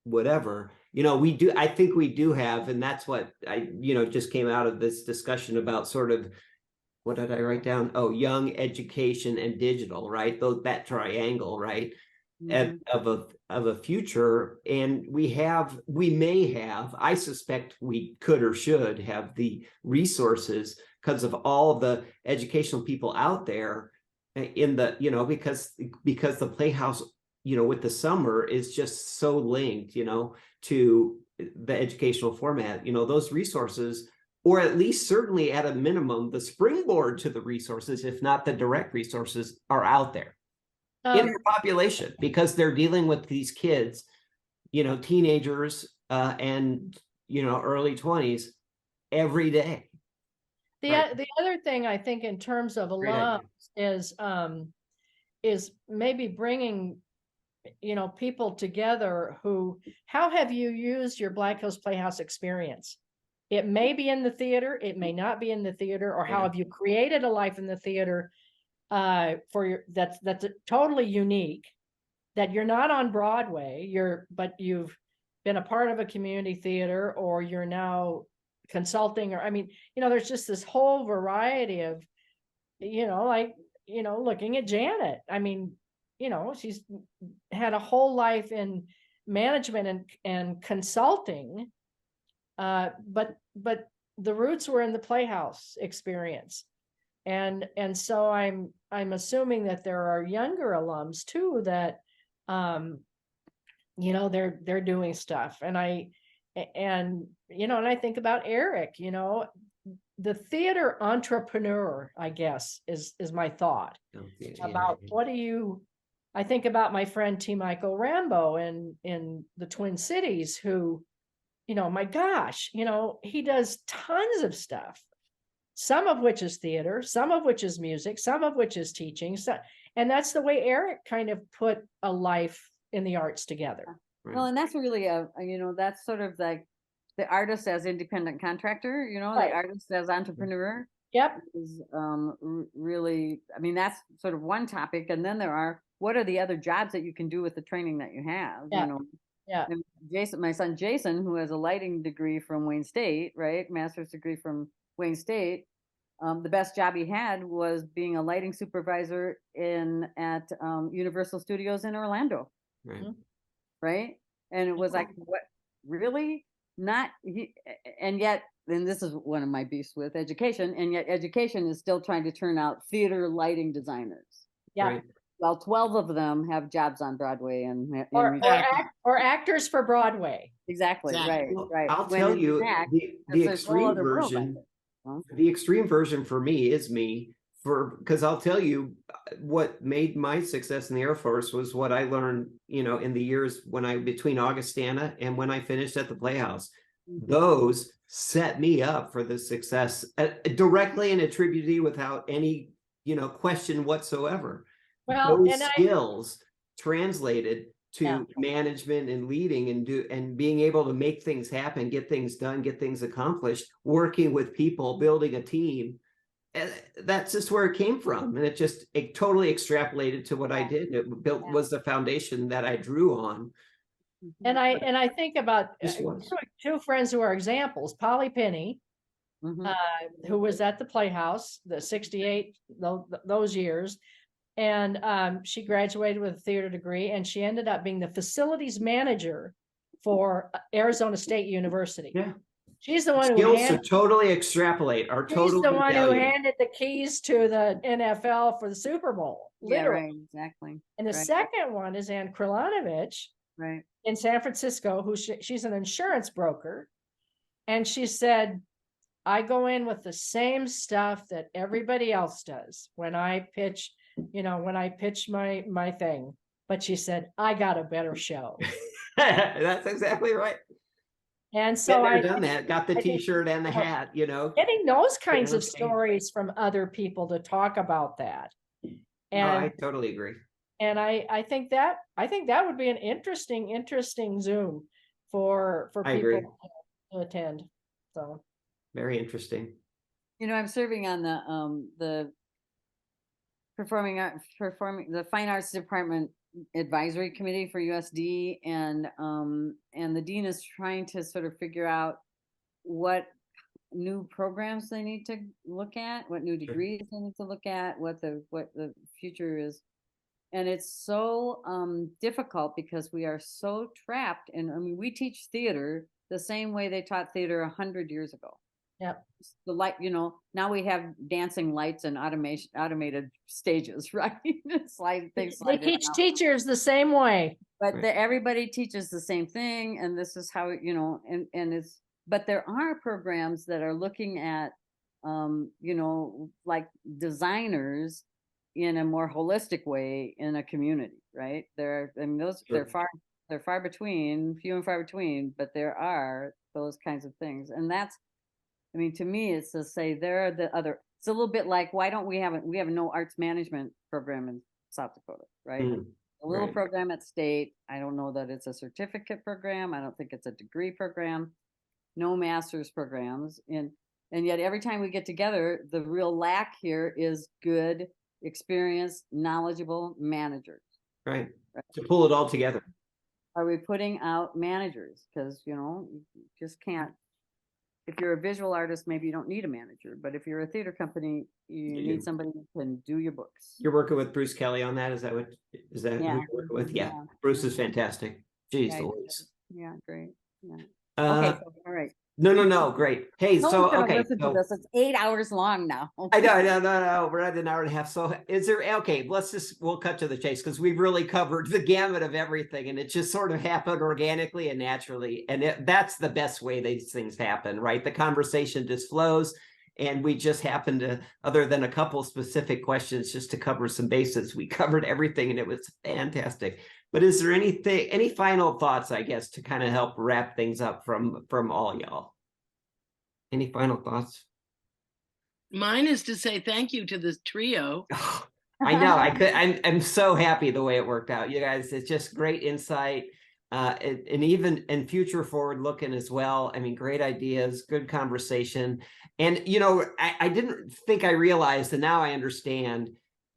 S1: whatever. I think we do have, and that's what I, just came out of this discussion about sort of, what did I write down? Oh, young, education, and digital, right? That triangle, right? Of a future. And we may have, I suspect we could or should have the resources because of all of the educational people out there in the, because the Playhouse, with the summer is just so linked, to the educational format, those resources, or at least certainly at a minimum, the springboard to the resources, if not the direct resources, are out there in their population, because they're dealing with these kids, teenagers, and, early 20s every day.
S2: The other thing I think in terms of alums is maybe bringing, people together how have you used your Black Hills Playhouse experience? It may be in the theater, it may not be in the theater, or how have you created a life in the theater that's totally unique, that you're not on Broadway, but you've been a part of a community theater, or you're now consulting, or, I mean, there's just this whole variety of, like, looking at Janet. I mean, she's had a whole life in management and consulting. But the roots were in the Playhouse experience. And so I'm assuming that there are younger alums too that, they're doing stuff. And I think about Eric, the theater entrepreneur, I guess, is my thought about I think about my friend T. Michael Rambo in the Twin Cities, who, my gosh, he does tons of stuff, some of which is theater, some of which is music, some of which is teaching. So, and that's the way Eric kind of put a life in the arts together.
S4: Well, and that's really that's sort of like the artist as independent contractor,
S2: Right.
S4: the artist as entrepreneur.
S2: Yep.
S4: Is really, I mean, that's sort of one topic. And then there are, what are the other jobs that you can do with the training that you have?
S2: Yeah. Yeah.
S4: And Jason, my son Jason, who has a lighting degree from Wayne State, right? Master's degree from Wayne State. The best job he had was being a lighting supervisor at Universal Studios in Orlando.
S1: Right.
S4: Right. And it was like, what, really? Not he, and yet, and this is one of my beefs with education, and yet education is still trying to turn out theater lighting designers.
S2: Yeah.
S1: Right.
S4: Well, 12 of them have jobs on Broadway
S2: or actors for Broadway.
S4: Exactly. Right.
S1: Well,
S4: Right.
S1: I'll
S4: When
S1: tell
S4: in
S1: you,
S4: fact,
S1: the
S4: there's a whole
S1: extreme
S4: other world out
S1: version,
S4: there. Huh?
S1: the extreme version for me is me, because I'll tell you what made my success in the Air Force was what I learned, in the years between Augustana and when I finished at the Playhouse.
S4: Mhm.
S1: Those set me up for the success directly and attributed without any, question whatsoever.
S2: Well,
S1: Those skills translated to
S2: Yeah.
S1: management and leading and being able to make things happen, get things done, get things accomplished, working with people, building a team. And that's just where it came from. And it totally extrapolated to what I did. It was the foundation that I drew on.
S2: And I think about
S1: This was.
S2: two friends who are examples, Polly Penny,
S4: Mhm.
S2: who was at the Playhouse, the 68, those years. And she graduated with a theater degree, and she ended up being the facilities manager for Arizona State University.
S1: Yeah.
S2: She's the one
S1: Skills to totally extrapolate are
S2: she's
S1: totally
S2: the one who
S1: valued.
S2: handed the keys to the NFL for the Super Bowl.
S4: Yeah,
S2: Literally.
S4: right, exactly.
S2: And the
S4: right,
S2: second one is Ann Krilanovich
S4: right.
S2: in San Francisco, who she's an insurance broker. And she said, I go in with the same stuff that everybody else does when I pitch, my thing. But she said, I got a better show.
S1: That's exactly right.
S2: And so
S1: I've done that, got the
S2: I think,
S1: t-shirt and the hat,
S2: getting those kinds of
S1: Okay.
S2: stories from other people to talk about that.
S1: No,
S2: And
S1: I totally agree.
S2: And I think that would be an interesting Zoom for
S1: I agree.
S2: people to attend. So
S1: Very interesting.
S4: I'm serving on the the Fine Arts Department Advisory Committee for USD, and the dean is trying to sort of figure out what new programs they need to look at, what new degrees they need to look at, what the future is. And it's so difficult because we are so trapped. And I mean, we teach theater the same way they taught theater 100 years ago.
S2: Yep.
S4: The light, now we have dancing lights and automated stages, right?
S2: they teach teachers the same way.
S4: But everybody teaches the same thing, and this is how and it's. But there are programs that are looking at, like designers in a more holistic way in a community, right? They're far between, few and far between, but there are those kinds of things. And that's, I mean, to me, it's to say there are the other, it's a little bit like, why don't we have no arts management program in South Dakota, right? A little program at state. I don't know that it's a certificate program. I don't think it's a degree program. No master's programs. And yet every time we get together, the real lack here is good, experienced, knowledgeable managers.
S1: Right. To pull it all together.
S4: Are we putting out managers? Because, you just can't. If you're a visual artist, maybe you don't need a manager, but if you're a theater company, you
S1: You
S4: need
S1: do.
S4: somebody who can do your books.
S1: You're working with Bruce Kelly on that? Is that who
S4: Yeah.
S1: you're working with? Yeah.
S4: Yeah.
S1: Bruce is fantastic. Jeez
S4: Yeah,
S1: Louise.
S4: Yeah, great. Yeah.
S1: Uh,
S4: Okay, so, all right.
S1: no, great. Hey,
S4: No
S1: so,
S4: one's gonna
S1: okay.
S4: listen to
S1: So
S4: this. It's 8 hours long now.
S1: I know, no, we're at an hour and a half. So is there, okay, we'll cut to the chase because we've really covered the gamut of everything and it just sort of happened organically and naturally. And that's the best way these things happen, right? The conversation just flows and we just happen to, other than a couple specific questions, just to cover some bases, we covered everything and it was fantastic. But is there any final thoughts, I guess, to kind of help wrap things up from all y'all? Any final thoughts?
S5: Mine is to say thank you to this trio.
S1: I know I'm so happy the way it worked out. You guys, it's just great insight. And even and future forward looking as well. I mean, great ideas, good conversation. And I didn't think I realized, and now I understand,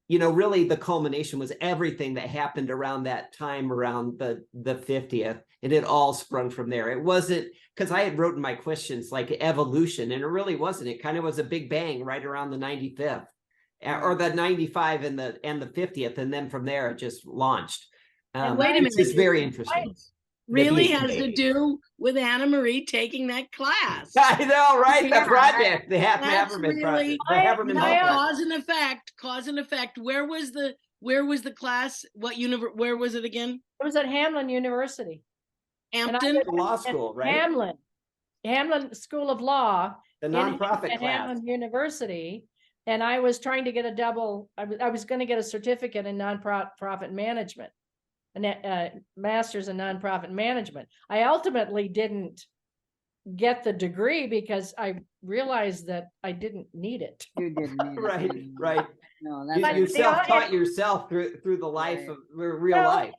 S1: really the culmination was everything that happened around that time, around the 50th, and it all sprung from there. It wasn't because I had written my questions like evolution, and it really wasn't. It kind of was a big bang right around the 95th or the 95 and the 50th, and then from there it just launched.
S5: Wait a minute.
S1: It's very interesting.
S5: Really has to do with Anna Marie taking that class.
S1: I know, right?
S4: Yeah,
S1: The project, the
S5: That's
S1: Haberman project,
S5: really
S1: the Haberman project.
S5: cause and effect. Where was the class? Where was it again?
S2: It was at Hamlin University.
S5: Hampton?
S1: Law school, right?
S2: Hamlin School of Law.
S1: The
S2: at
S1: nonprofit class.
S2: Hamlin University. And I was trying to get I was going to get a certificate in nonprofit management, a master's in nonprofit management. I ultimately didn't get the degree because I realized that I didn't need it.
S4: You didn't need it.
S1: Right.
S4: No,
S1: You
S4: that's
S1: self-taught yourself through the life of real life.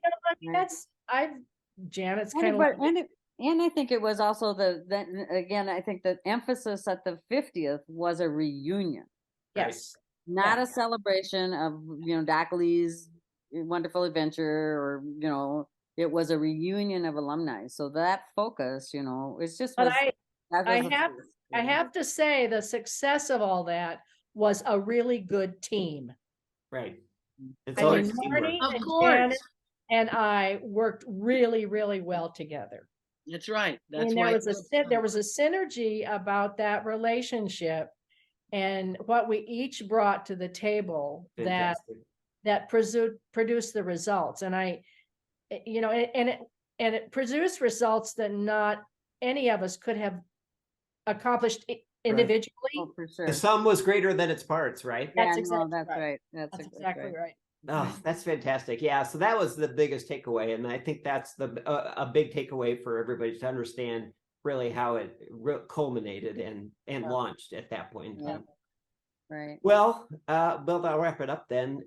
S2: Janet's kind of
S4: and I think it was also again, I think the emphasis at the 50th was a reunion.
S2: yes.
S4: Not a celebration of, Doc Lee's wonderful adventure or, it was a reunion of alumni. So that focus, it's just.
S2: But
S4: I
S2: I have to say the success of all that was a really good team.
S1: Right. It's
S2: I
S1: always
S2: mean,
S1: teamwork.
S2: Marty
S5: Of
S2: and
S5: course.
S2: Janet and I worked really, really well together.
S5: That's right.
S2: I mean, there was a synergy about that relationship and what we each brought to the table
S1: Fantastic.
S2: that produced the results. And it produced results that not any of us could have accomplished individually.
S4: Oh, for sure.
S1: The sum was greater than its parts, right?
S2: That's
S4: Yeah,
S2: exactly
S4: that's
S2: right.
S4: right.
S2: That's exactly right.
S1: Oh, that's fantastic. Yeah. So that was the biggest takeaway. And I think that's a big takeaway for everybody to understand really how it culminated and launched at that point in time.
S4: Right.
S1: Well, Bill, I'll wrap it up then.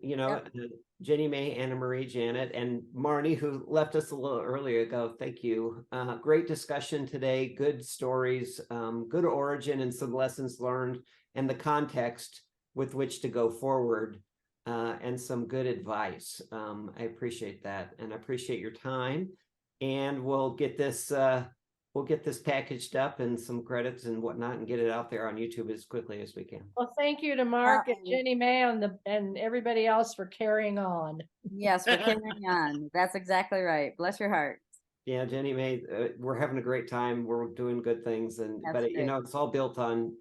S1: Jenny Mae, Anna Marie, Janet, and Marnie, who left us a little earlier ago. Thank you. Great discussion today. Good stories, good origin and some lessons learned and the context with which to go forward, and some good advice. I appreciate that and I appreciate your time. And we'll get this packaged up and some credits and whatnot and get it out there on YouTube as quickly as we can.
S2: Well, thank you to Mark and Jenny Mae and everybody else for carrying on.
S4: Yes, for carrying on. That's exactly right. Bless your heart.
S1: Yeah, Jenny Mae, we're having a great time. We're doing good things, but it's all built on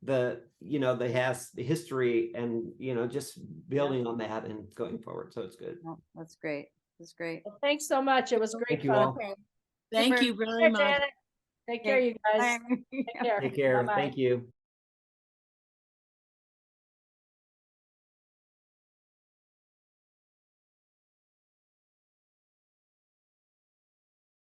S1: the the history and just building on that and going forward. So it's good.
S4: Oh, that's great. That's great.
S2: Well, thanks so much. It was great
S1: Thank you
S2: fun.
S1: all.
S5: Thank you very much.
S2: Take care, you guys.
S4: Bye.
S2: Take care.
S1: Take care.
S2: Bye-bye.
S1: Thank you.